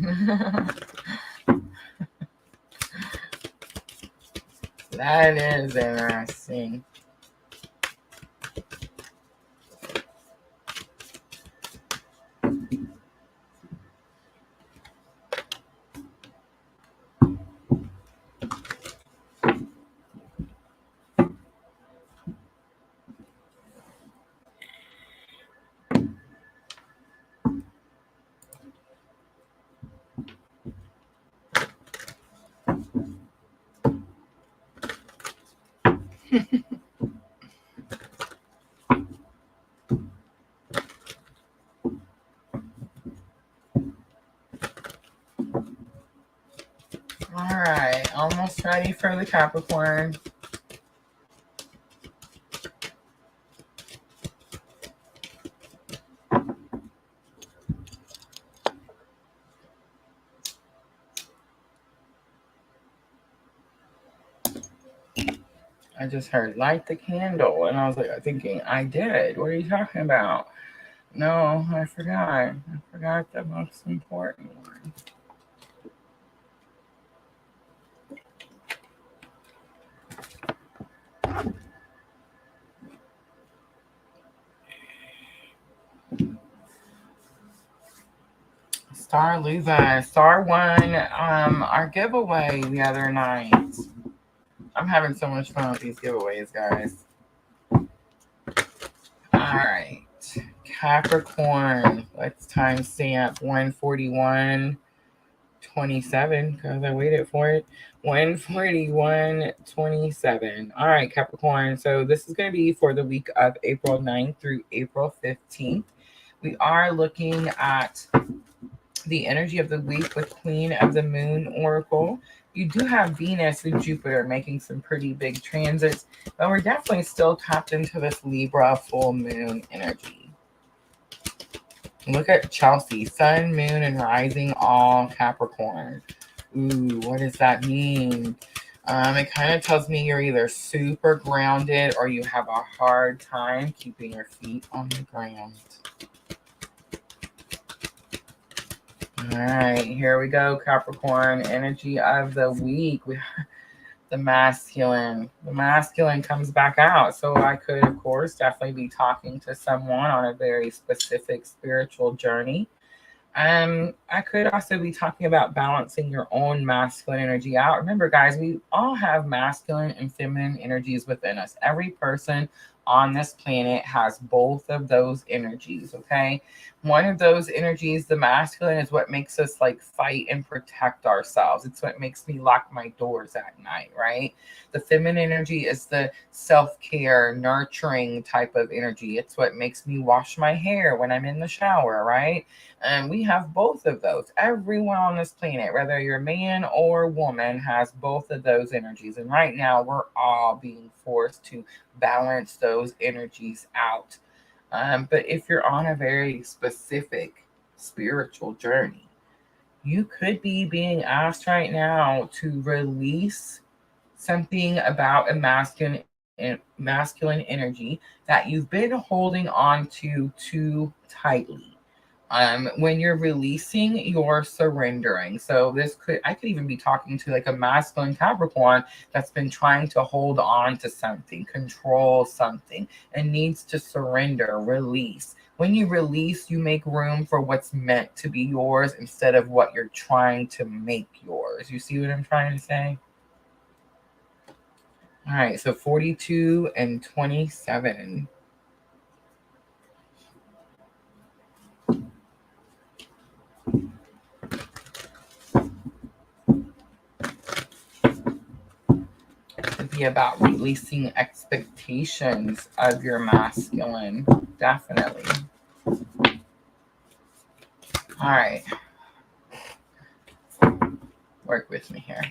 That is interesting. All right, almost ready for the Capricorn. I just heard light the candle, and I was like thinking, I did. What are you talking about? No, I forgot. I forgot the most important one. Star Luva. Star won our giveaway the other night. I'm having so much fun with these giveaways, guys. All right. Capricorn. Let's timestamp 141:27 because I waited for it. 141:27. All right, Capricorn. So this is going to be for the week of April 9th through April 15th. We are looking at the energy of the week with Queen of the Moon Oracle. You do have Venus and Jupiter making some pretty big transits, but we're definitely still tapped into this Libra full moon energy. Look at Chelsea, Sun, Moon, and Rising, all Capricorn. Ooh, what does that mean? It kind of tells me you're either super grounded or you have a hard time keeping your feet on the ground. All right, here we go, Capricorn. Energy of the week. the masculine. The masculine comes back out. So I could, of course, definitely be talking to someone on a very specific spiritual journey. I could also be talking about balancing your own masculine energy out. Remember, guys, we all have masculine and feminine energies within us. Every person on this planet has both of those energies, okay? One of those energies, the masculine, is what makes us like fight and protect ourselves. It's what makes me lock my doors at night, right? The feminine energy is the self-care, nurturing type of energy. It's what makes me wash my hair when I'm in the shower, right? And we have both of those. Everyone on this planet, whether you're man or woman, has both of those energies. And right now, we're all being forced to balance those energies out. But if you're on a very specific spiritual journey, you could be being asked right now to release something about a masculine energy that you've been holding on to too tightly. When you're releasing, you're surrendering. So I could even be talking to like a masculine Capricorn that's been trying to hold on to something, control something, and needs to surrender, release. When you release, you make room for what's meant to be yours instead of what you're trying to make yours. You see what I'm trying to say? All right, so 42 and 27. Be about releasing expectations of your masculine. Definitely. All right. Work with me here.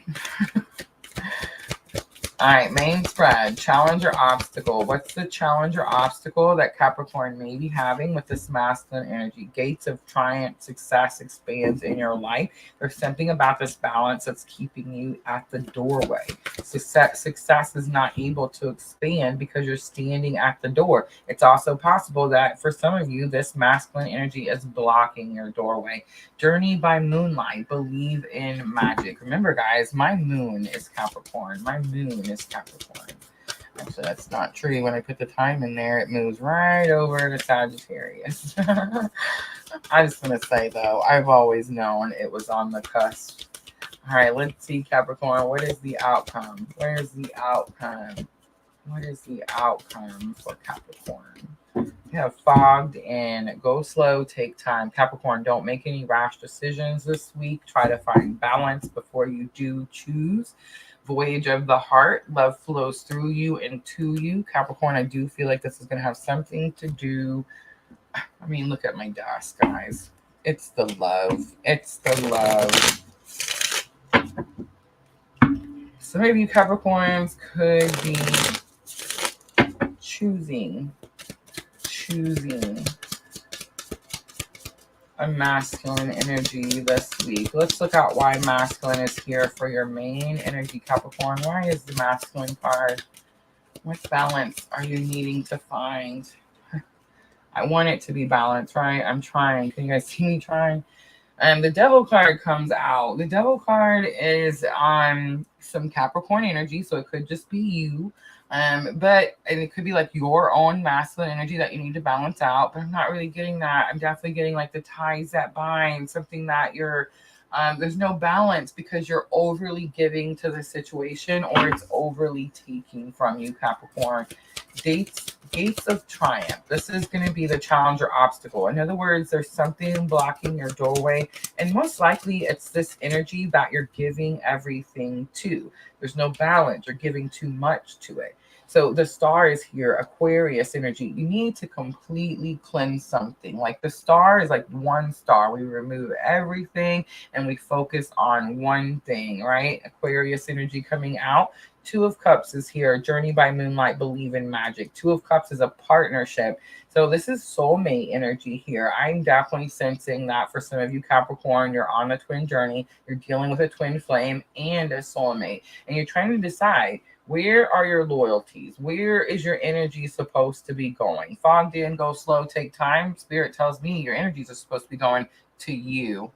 All right, main spread, challenge or obstacle. What's the challenge or obstacle that Capricorn may be having with this masculine energy? Gates of triumph, success expands in your life. There's something about this balance that's keeping you at the doorway. Success is not able to expand because you're standing at the door. It's also possible that for some of you, this masculine energy is blocking your doorway. Journey by moonlight, believe in magic. Remember, guys, my moon is Capricorn. My moon is Capricorn. Actually, that's not true. When I put the time in there, it moves right over to Sagittarius. I just want to say, though, I've always known it was on the cusp. All right, let's see, Capricorn. What is the outcome? Where's the outcome? What is the outcome for Capricorn? You have fogged in. Go slow, take time. Capricorn, don't make any rash decisions this week. Try to find balance before you do choose. Voyage of the heart. Love flows through you and to you. Capricorn, I do feel like this is going to have something to do. I mean, look at my desk, guys. It's the love. It's the love. Some of you Capricorns could be choosing a masculine energy this week. Let's look at why masculine is here for your main energy, Capricorn. Why is the masculine card? What balance are you needing to find? I want it to be balanced, right? I'm trying. Can you guys see me trying? The devil card comes out. The devil card is on some Capricorn energy, so it could just be you. And it could be like your own masculine energy that you need to balance out, but I'm not really getting that. I'm definitely getting like the ties that bind, something that there's no balance because you're overly giving to the situation or it's overly taking from you, Capricorn. Gates of triumph. This is going to be the challenge or obstacle. In other words, there's something blocking your doorway, and most likely it's this energy that you're giving everything to. There's no balance. You're giving too much to it. So the star is here, Aquarius energy. You need to completely cleanse something. Like the star is like one star. We remove everything and we focus on one thing, right? Aquarius energy coming out. Two of Cups is here. Journey by moonlight, believe in magic. Two of Cups is a partnership. So this is soulmate energy here. I'm definitely sensing that for some of you Capricorn, you're on a twin journey. You're dealing with a twin flame and a soulmate. And you're trying to decide, where are your loyalties? Where is your energy supposed to be going? Fogged in, go slow, take time. Spirit tells me your energies are supposed to be going to you.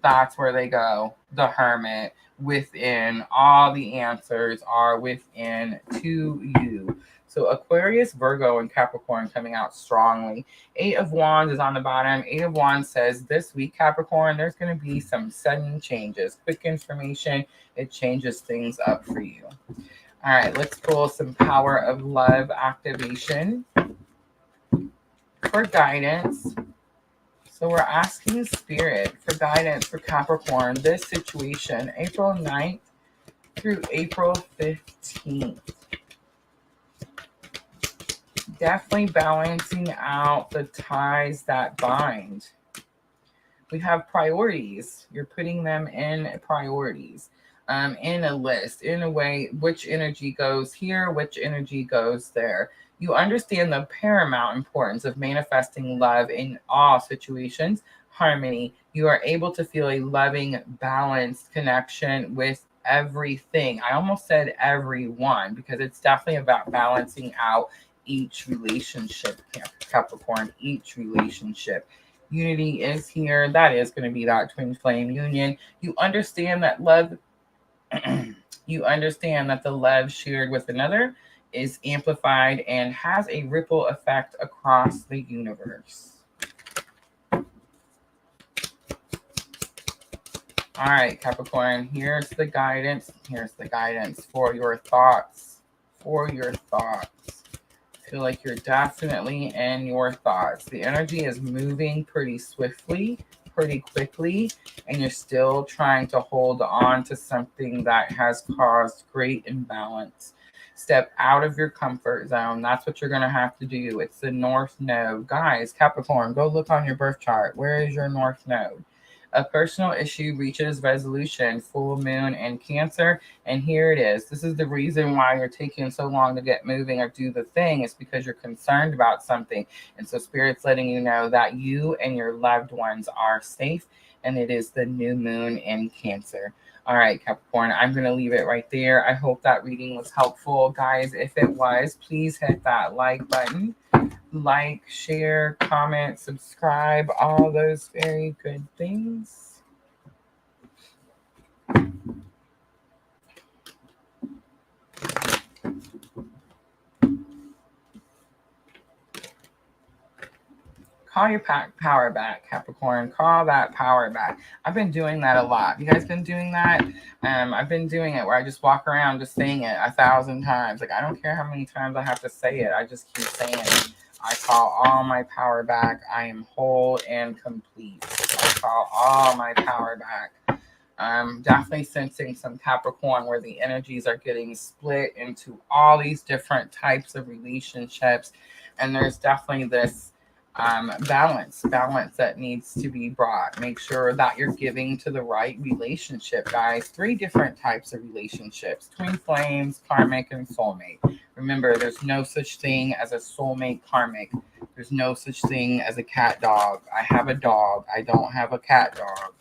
That's where they go. The Hermit. Within. All the answers are within to you. So Aquarius, Virgo, and Capricorn coming out strongly. 8 of Wands is on the bottom. 8 of Wands says this week, Capricorn, there's going to be some sudden changes. Quick information. It changes things up for you. All right, let's pull some Power of Love activation for guidance. So we're asking Spirit for guidance for Capricorn, this situation, April 9th through April 15th. Definitely balancing out the ties that bind. We have priorities. You're putting them in priorities, in a list, in a way, which energy goes here, which energy goes there. You understand the paramount importance of manifesting love in all situations, harmony. You are able to feel a loving, balanced connection with everything. I almost said everyone because it's definitely about balancing out each relationship, Capricorn, each relationship. Unity is here. That is going to be that twin flame union. You understand that love, you understand that the love shared with another is amplified and has a ripple effect across the universe. All right, Capricorn, here's the guidance. Here's the guidance for your thoughts. For your thoughts. I feel like you're definitely in your thoughts. The energy is moving pretty swiftly, pretty quickly, and you're still trying to hold on to something that has caused great imbalance. Step out of your comfort zone. That's what you're going to have to do. It's the North Node. Guys, Capricorn, go look on your birth chart. Where is your North Node? A personal issue reaches resolution, full moon in Cancer, and here it is. This is the reason why you're taking so long to get moving or do the thing. It's because you're concerned about something. And so Spirit's letting you know that you and your loved ones are safe, and it is the new moon in Cancer. All right, Capricorn, I'm going to leave it right there. I hope that reading was helpful. Guys, if it was, please hit that like button. Like, share, comment, subscribe, all those very good things. Call your power back, Capricorn. Call that power back. I've been doing that a lot. You guys been doing that? I've been doing it where I just walk around just saying it 1,000 times. Like, I don't care how many times I have to say it. I just keep saying it. I call all my power back. I am whole and complete. I call all my power back. I'm definitely sensing some Capricorn where the energies are getting split into all these different types of relationships. And there's definitely this balance that needs to be brought. Make sure that you're giving to the right relationship, guys. 3 different types of relationships: twin flames, karmic, and soulmate. Remember, there's no such thing as a soulmate karmic. There's no such thing as a cat dog. I have a dog. I don't have a cat dog.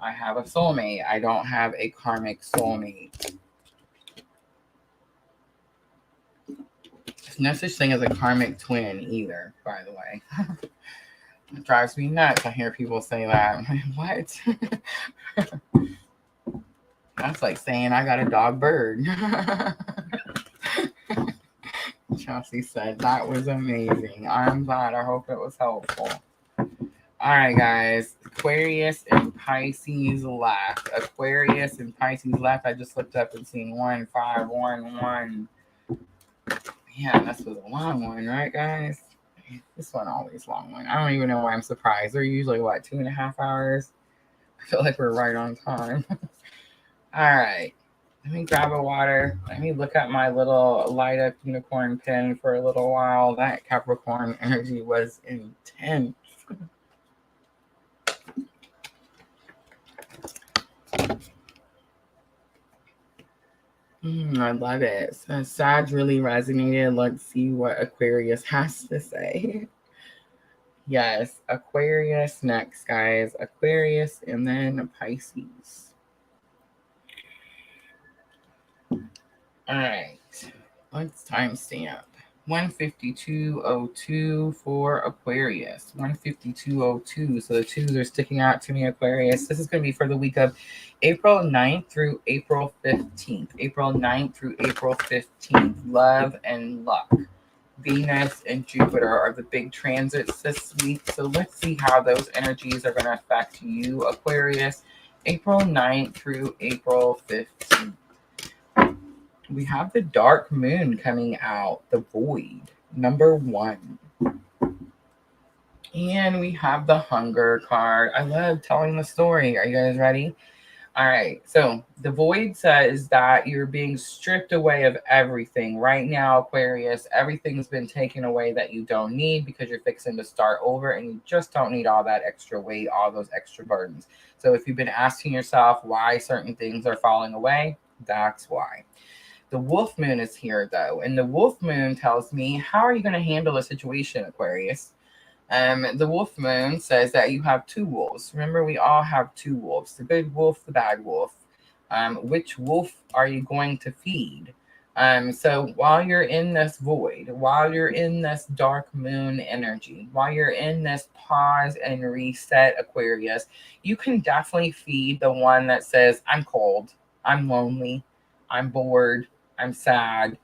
I have a soulmate. I don't have a karmic soulmate. There's no such thing as a karmic twin either, by the way. It drives me nuts. I hear people say that. I'm like, what? That's like saying I got a dog bird. Chelsea said that was amazing. I'm glad. I hope it was helpful. All right, guys. Aquarius and Pisces left. Aquarius and Pisces left. I just looked up and seen 1, 5, 1, 1. Yeah, this was a long one, right, guys? This one always long one. I don't even know why I'm surprised. They're usually, 2.5 hours? I feel like we're right on time. All right. Let me grab a water. Let me look at my little light up unicorn pin for a little while. That Capricorn energy was intense. I love it. So Sag really resonated. Let's see what Aquarius has to say. Yes, Aquarius next, guys. Aquarius and then Pisces. All right. Let's timestamp. 152.02 for Aquarius. 152.02. So the twos are sticking out to me, Aquarius. This is going to be for the week of April 9th through April 15th. April 9th through April 15th. Love and luck. Venus and Jupiter are the big transits this week. So let's see how those energies are going to affect you, Aquarius. April 9th through April 15th. We have the dark moon coming out, the void, number 1. And we have the hunger card. I love telling the story. Are you guys ready? All right. So the void says that you're being stripped away of everything. Right now, Aquarius, everything's been taken away that you don't need because you're fixing to start over and you just don't need all that extra weight, all those extra burdens. So if you've been asking yourself why certain things are falling away, that's why. The wolf moon is here, though, and the wolf moon tells me, how are you going to handle a situation, Aquarius? The wolf moon says that you have 2 wolves. Remember, we all have 2 wolves, the good wolf, the bad wolf. Which wolf are you going to feed? So while you're in this void, while you're in this dark moon energy, while you're in this pause and reset, Aquarius, you can definitely feed the one that says, I'm cold, I'm lonely, I'm bored, I'm sad,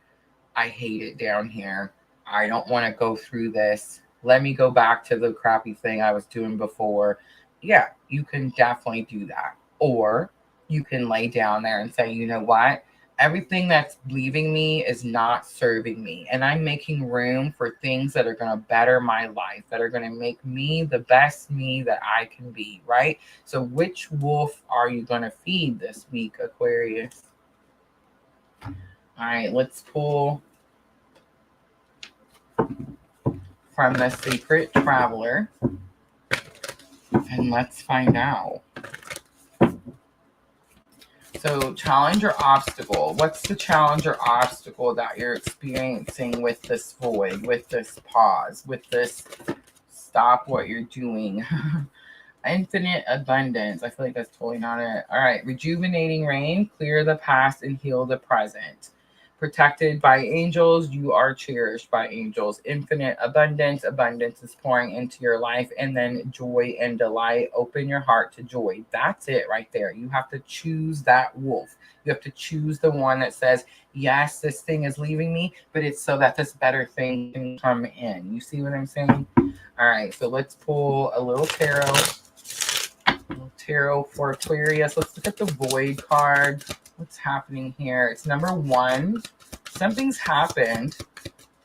I hate it down here, I don't want to go through this. Let me go back to the crappy thing I was doing before. Yeah, you can definitely do that. Or you can lay down there and say, you know what? Everything that's leaving me is not serving me. And I'm making room for things that are going to better my life, that are going to make me the best me that I can be, right? So which wolf are you going to feed this week, Aquarius? All right, let's pull from the Secret Traveler and let's find out. So challenge or obstacle. What's the challenge or obstacle that you're experiencing with this void, with this pause, with this stop what you're doing? Infinite abundance. I feel like that's totally not it. All right. Rejuvenating rain. Clear the past and heal the present. Protected by angels, you are cherished by angels. Infinite abundance. Abundance is pouring into your life. And then joy and delight. Open your heart to joy. That's it right there. You have to choose that wolf. You have to choose the one that says, yes, this thing is leaving me, but it's so that this better thing can come in. You see what I'm saying? All right, so let's pull a little tarot. Tarot for Aquarius. Let's look at the void card. What's happening here? It's number 1. Something's happened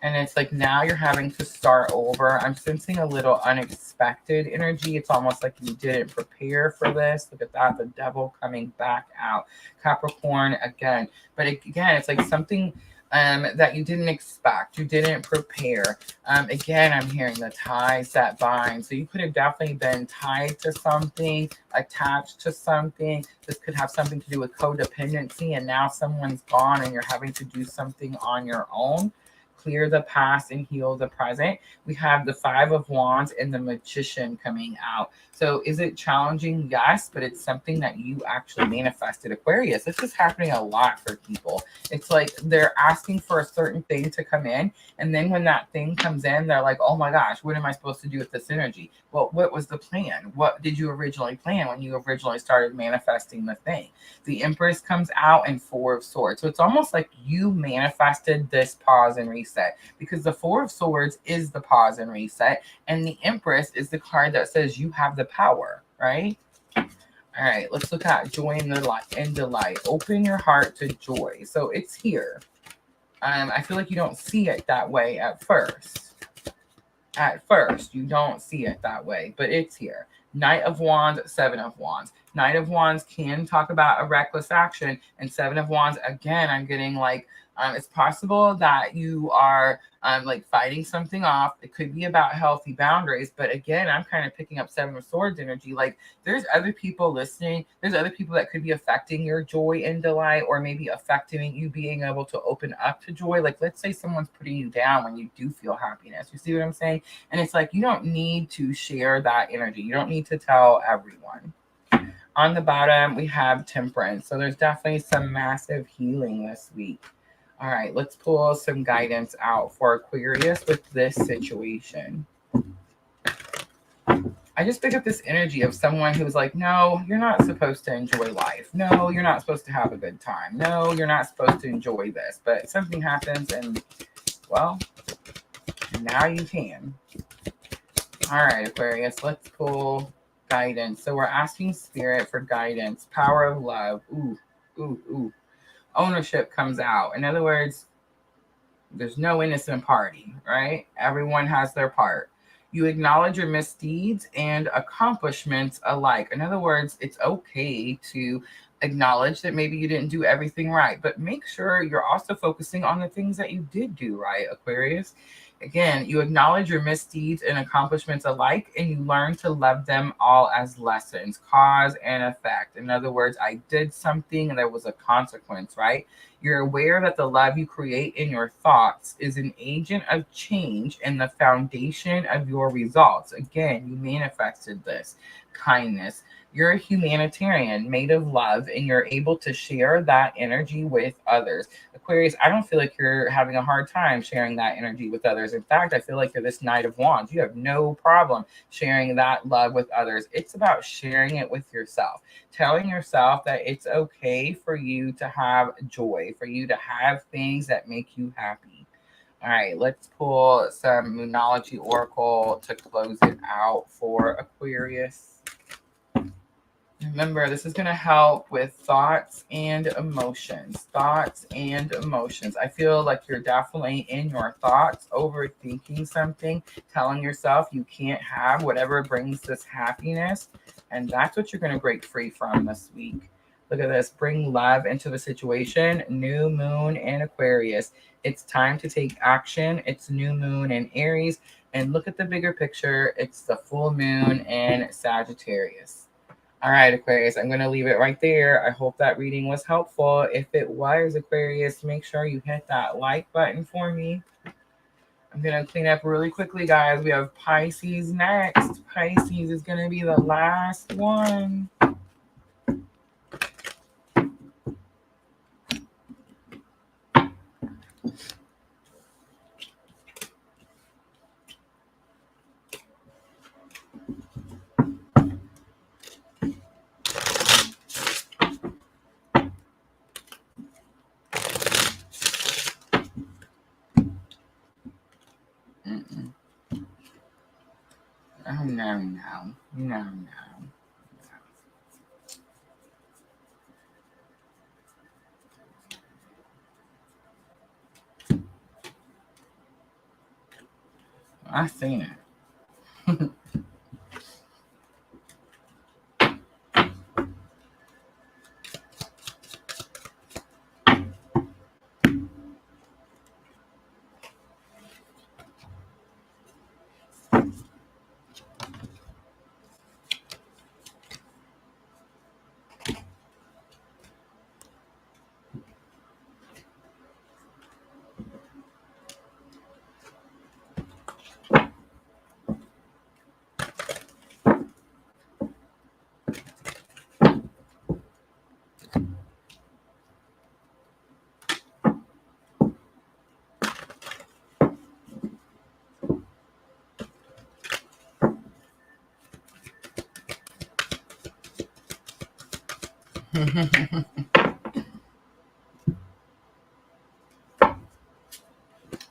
and it's like now you're having to start over. I'm sensing a little unexpected energy. It's almost like you didn't prepare for this. Look at that, the devil coming back out. Capricorn again. But again, it's like something that you didn't expect, you didn't prepare. Again, I'm hearing the ties that bind. So you could have definitely been tied to something, attached to something. This could have something to do with codependency, and now someone's gone and you're having to do something on your own. Clear the past and heal the present. We have the 5 of Wands and the Magician coming out. So is it challenging? Yes, but it's something that you actually manifested, Aquarius. This is happening a lot for people. It's like they're asking for a certain thing to come in, and then when that thing comes in, they're like, oh my gosh, what am I supposed to do with this energy? Well, what was the plan? What did you originally plan when you originally started manifesting the thing? The Empress comes out and 4 of Swords. So it's almost like you manifested this pause and reset, because the 4 of Swords is the pause and reset, and the Empress is the card that says you have the power, right? All right, let's look at joy and delight. Open your heart to joy. So it's here. I feel like you don't see it that way at first. At first, you don't see it that way, but it's here. Knight of Wands, 7 of Wands. Knight of Wands can talk about a reckless action, and 7 of Wands, again, I'm getting like, it's possible that you are like fighting something off. It could be about healthy boundaries, but again, I'm kind of picking up 7 of Swords energy. Like there's other people listening. There's other people that could be affecting your joy and delight, or maybe affecting you being able to open up to joy. Like let's say someone's putting you down when you do feel happiness. You see what I'm saying? And it's like, you don't need to share that energy. You don't need to tell everyone. On the bottom, we have Temperance. So there's definitely some massive healing this week. All right, let's pull some guidance out for Aquarius with this situation. I just picked up this energy of someone who's like, no, you're not supposed to enjoy life. No, you're not supposed to have a good time. No, you're not supposed to enjoy this. But something happens and, well, now you can. All right, Aquarius, let's pull guidance. So we're asking Spirit for guidance. Power of love. Ooh, ooh, ooh. Ownership comes out. In other words, there's no innocent party, right? Everyone has their part. You acknowledge your misdeeds and accomplishments alike. In other words, it's okay to acknowledge that maybe you didn't do everything right, but make sure you're also focusing on the things that you did do right, Aquarius. Again, you acknowledge your misdeeds and accomplishments alike, and you learn to love them all as lessons, cause and effect. In other words, I did something and there was a consequence, right? You're aware that the love you create in your thoughts is an agent of change and the foundation of your results. Again, you manifested this kindness. You're a humanitarian made of love, and you're able to share that energy with others. Aquarius, I don't feel like you're having a hard time sharing that energy with others. In fact, I feel like you're this Knight of Wands. You have no problem sharing that love with others. It's about sharing it with yourself, telling yourself that it's okay for you to have joy, for you to have things that make you happy. All right, let's pull some Moonology Oracle to close it out for Aquarius. Remember, this is going to help with thoughts and emotions. Thoughts and emotions. I feel like you're definitely in your thoughts, overthinking something, telling yourself you can't have whatever brings this happiness. And that's what you're going to break free from this week. Look at this. Bring love into the situation. New moon in Aquarius. It's time to take action. It's new moon in Aries. And look at the bigger picture. It's the full moon in Sagittarius. All right, Aquarius, I'm going to leave it right there. I hope that reading was helpful. If it was, Aquarius, make sure you hit that like button for me. I'm going to clean up really quickly, guys. We have Pisces next. Pisces is going to be the last one. Oh, no. I seen it.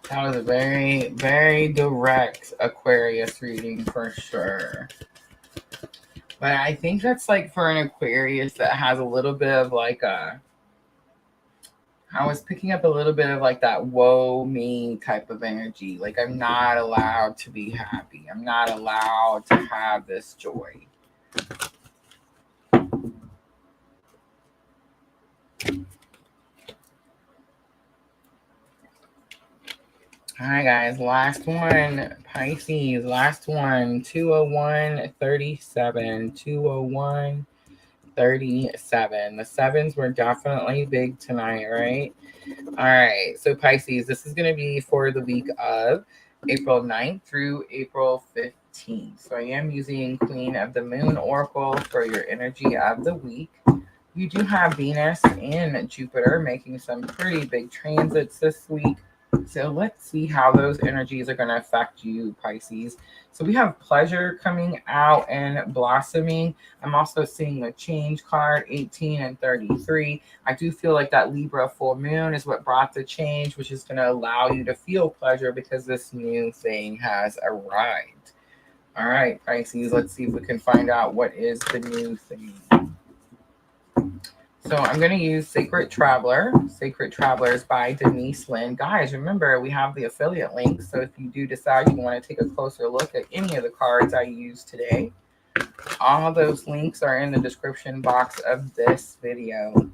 That was a very, very direct Aquarius reading for sure. But I think that's like for an Aquarius that has a little bit of like I was picking up a little bit of like that woe me type of energy. Like I'm not allowed to be happy. I'm not allowed to have this joy. All right, guys, last one, Pisces, last one, 201-37, 201-37. The sevens were definitely big tonight, right? All right, so Pisces, this is going to be for the week of April 9th through April 15th. So I am using Queen of the Moon Oracle for your energy of the week. You do have Venus and Jupiter making some pretty big transits this week. So let's see how those energies are going to affect you, Pisces. So we have pleasure coming out and blossoming. I'm also seeing the change card, 18 and 33. I do feel like that Libra full moon is what brought the change, which is going to allow you to feel pleasure because this new thing has arrived. All right, Pisces, let's see if we can find out what is the new thing. So I'm going to use Sacred Traveler. Sacred Travelers by Denise Lynn. Guys, remember, we have the affiliate link. So if you do decide you want to take a closer look at any of the cards I used today, all those links are in the description box of this video.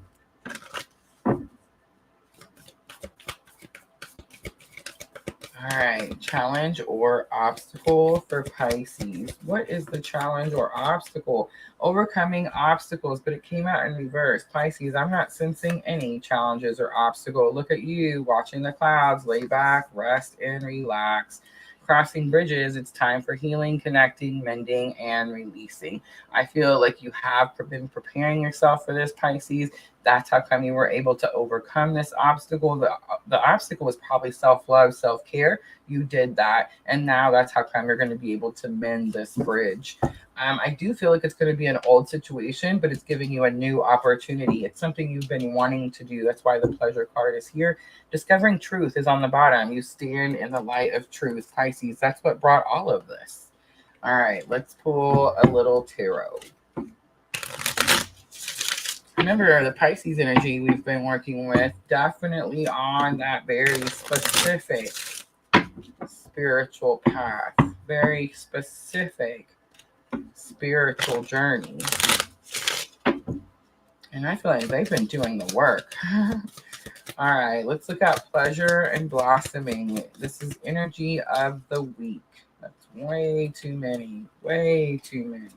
All right, challenge or obstacle for Pisces. What is the challenge or obstacle? Overcoming obstacles, but it came out in reverse. Pisces, I'm not sensing any challenges or obstacle. Look at you watching the clouds, lay back, rest, and relax. Crossing bridges, it's time for healing, connecting, mending, and releasing. I feel like you have been preparing yourself for this, Pisces. That's how come you were able to overcome this obstacle. The obstacle was probably self-love, self-care. You did that. And now that's how come you're going to be able to mend this bridge. I do feel like it's going to be an old situation, but it's giving you a new opportunity. It's something you've been wanting to do. That's why the pleasure card is here. Discovering truth is on the bottom. You stand in the light of truth, Pisces. That's what brought all of this. All right, let's pull a little tarot. Remember, the Pisces energy we've been working with, definitely on that very specific spiritual path, very specific spiritual journey. And I feel like they've been doing the work. All right, let's look at pleasure and blossoming. This is energy of the week. That's way too many, way too many.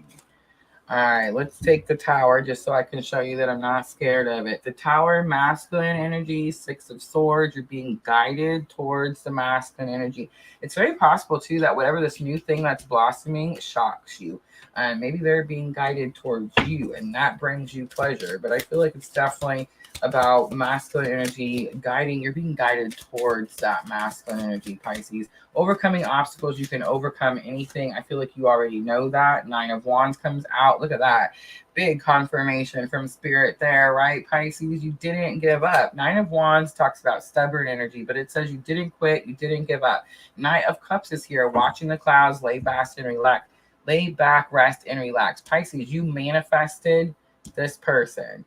All right, let's take the Tower just so I can show you that I'm not scared of it. The Tower, masculine energy, 6 of Swords. You're being guided towards the masculine energy. It's very possible, too, that whatever this new thing that's blossoming shocks you. Maybe they're being guided towards you, and that brings you pleasure. But I feel like it's definitely about masculine energy guiding. You're being guided towards that masculine energy, Pisces. Overcoming obstacles, you can overcome anything. I feel like you already know that. 9 of Wands comes out. Look at that. Big confirmation from Spirit there, right, Pisces? You didn't give up. 9 of Wands talks about stubborn energy, but it says you didn't quit. You didn't give up. Knight of Cups is here, watching the clouds, lay back and relax. Lay back, rest, and relax. Pisces, you manifested this person.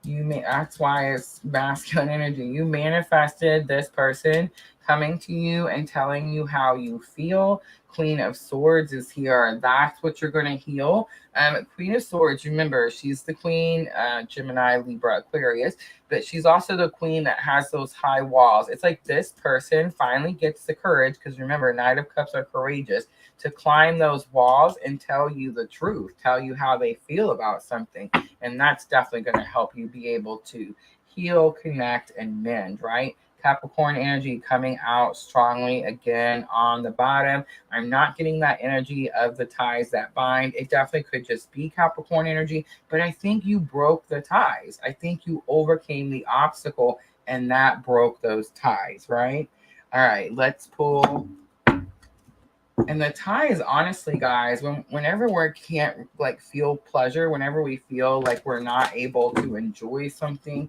That's why it's masculine energy. You manifested this person coming to you and telling you how you feel. Queen of Swords is here. That's what you're going to heal. Queen of Swords, remember, she's the queen, Gemini, Libra, Aquarius, but she's also the queen that has those high walls. It's like this person finally gets the courage, because remember, Knight of Cups are courageous, to climb those walls and tell you the truth, tell you how they feel about something. And that's definitely going to help you be able to heal, connect, and mend, right? Capricorn energy coming out strongly again on the bottom. I'm not getting that energy of the ties that bind. It definitely could just be Capricorn energy, but I think you broke the ties. I think you overcame the obstacle and that broke those ties, right? All right, let's pull. And the ties, honestly, guys, whenever we can't like feel pleasure, whenever we feel like we're not able to enjoy something,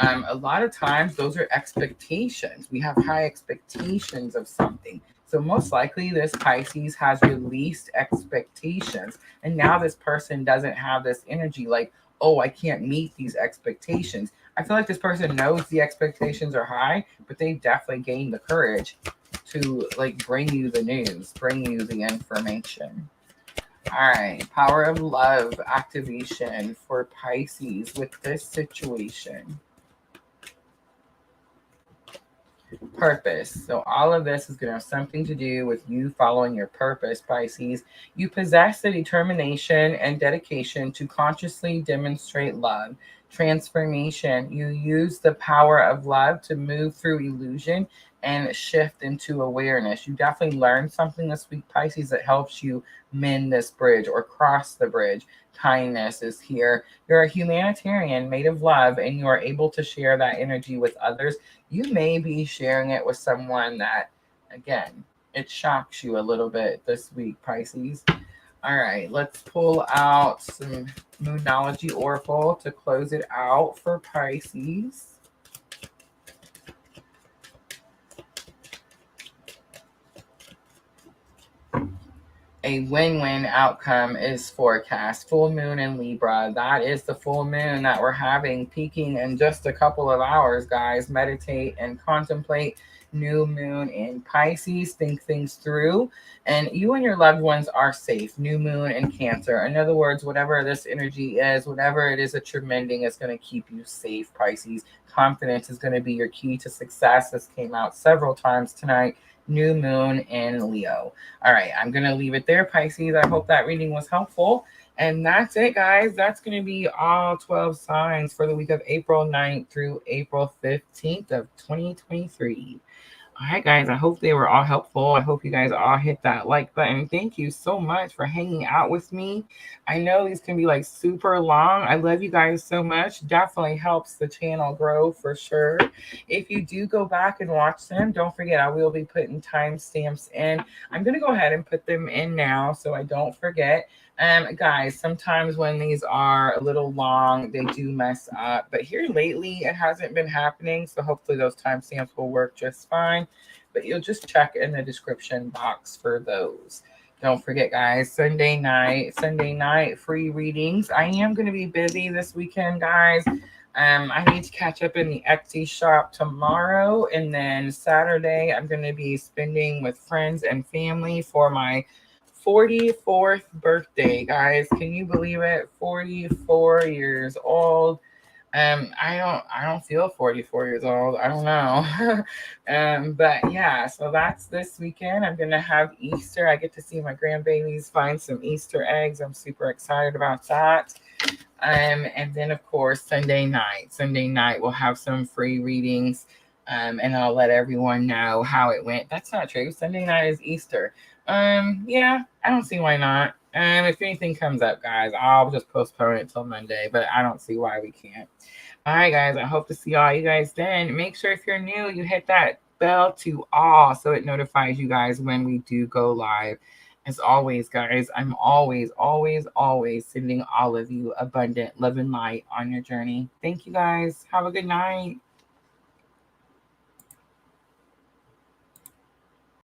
a lot of times those are expectations. We have high expectations of something. So most likely this Pisces has released expectations. And now this person doesn't have this energy like, oh, I can't meet these expectations. I feel like this person knows the expectations are high, but they definitely gained the courage to like bring you the news, bring you the information. All right, power of love activation for Pisces with this situation. Purpose. So all of this is going to have something to do with you following your purpose, Pisces. You possess the determination and dedication to consciously demonstrate love. Transformation. You use the power of love to move through illusion, and shift into awareness. You definitely learned something this week, Pisces, that helps you mend this bridge or cross the bridge. Kindness is here. You're a humanitarian made of love, and you are able to share that energy with others. You may be sharing it with someone that, again, it shocks you a little bit this week, Pisces. All right, let's pull out some Moonology Oracle to close it out for Pisces. A win-win outcome is forecast. Full moon in Libra. That is the full moon that we're having, peaking in just a couple of hours, guys. Meditate and contemplate. New moon in Pisces. Think things through. And you and your loved ones are safe. New moon in Cancer. In other words, whatever this energy is, whatever it is that you're mending, is going to keep you safe, Pisces. Confidence is going to be your key to success. This came out several times tonight. New moon in Leo. All right, I'm going to leave it there, Pisces. I hope that reading was helpful. And that's it, guys. That's going to be all 12 signs for the week of April 9th through April 15th of 2023. All right, guys, I hope they were all helpful. I hope you guys all hit that like button. Thank you so much for hanging out with me. I know these can be like super long. I love you guys so much. Definitely helps the channel grow for sure. If you do go back and watch them, don't forget, I will be putting timestamps in. I'm going to go ahead and put them in now so I don't forget. Guys, sometimes when these are a little long, they do mess up. But here lately, it hasn't been happening. So hopefully those timestamps will work just fine. But you'll just check in the description box for those. Don't forget, guys, Sunday night, free readings. I am going to be busy this weekend, guys. I need to catch up in the Etsy shop tomorrow. And then Saturday, I'm going to be spending with friends and family for my 44th birthday, guys. Can you believe it? 44 years old. I don't feel 44 years old. I don't know. But yeah, so that's this weekend. I'm gonna have Easter. I get to see my grandbabies find some Easter eggs. I'm super excited about that. And then of course Sunday night. Sunday night we'll have some free readings. And I'll let everyone know how it went. That's not true. Sunday night is Easter. Yeah, I don't see why not. If anything comes up, guys, I'll just postpone it till Monday, but I don't see why we can't. All right, guys, I hope to see all you guys then. Make sure if you're new, you hit that bell to all so it notifies you guys when we do go live. As always, guys, I'm always sending all of you abundant love and light on your journey. Thank you, guys. Have a good night.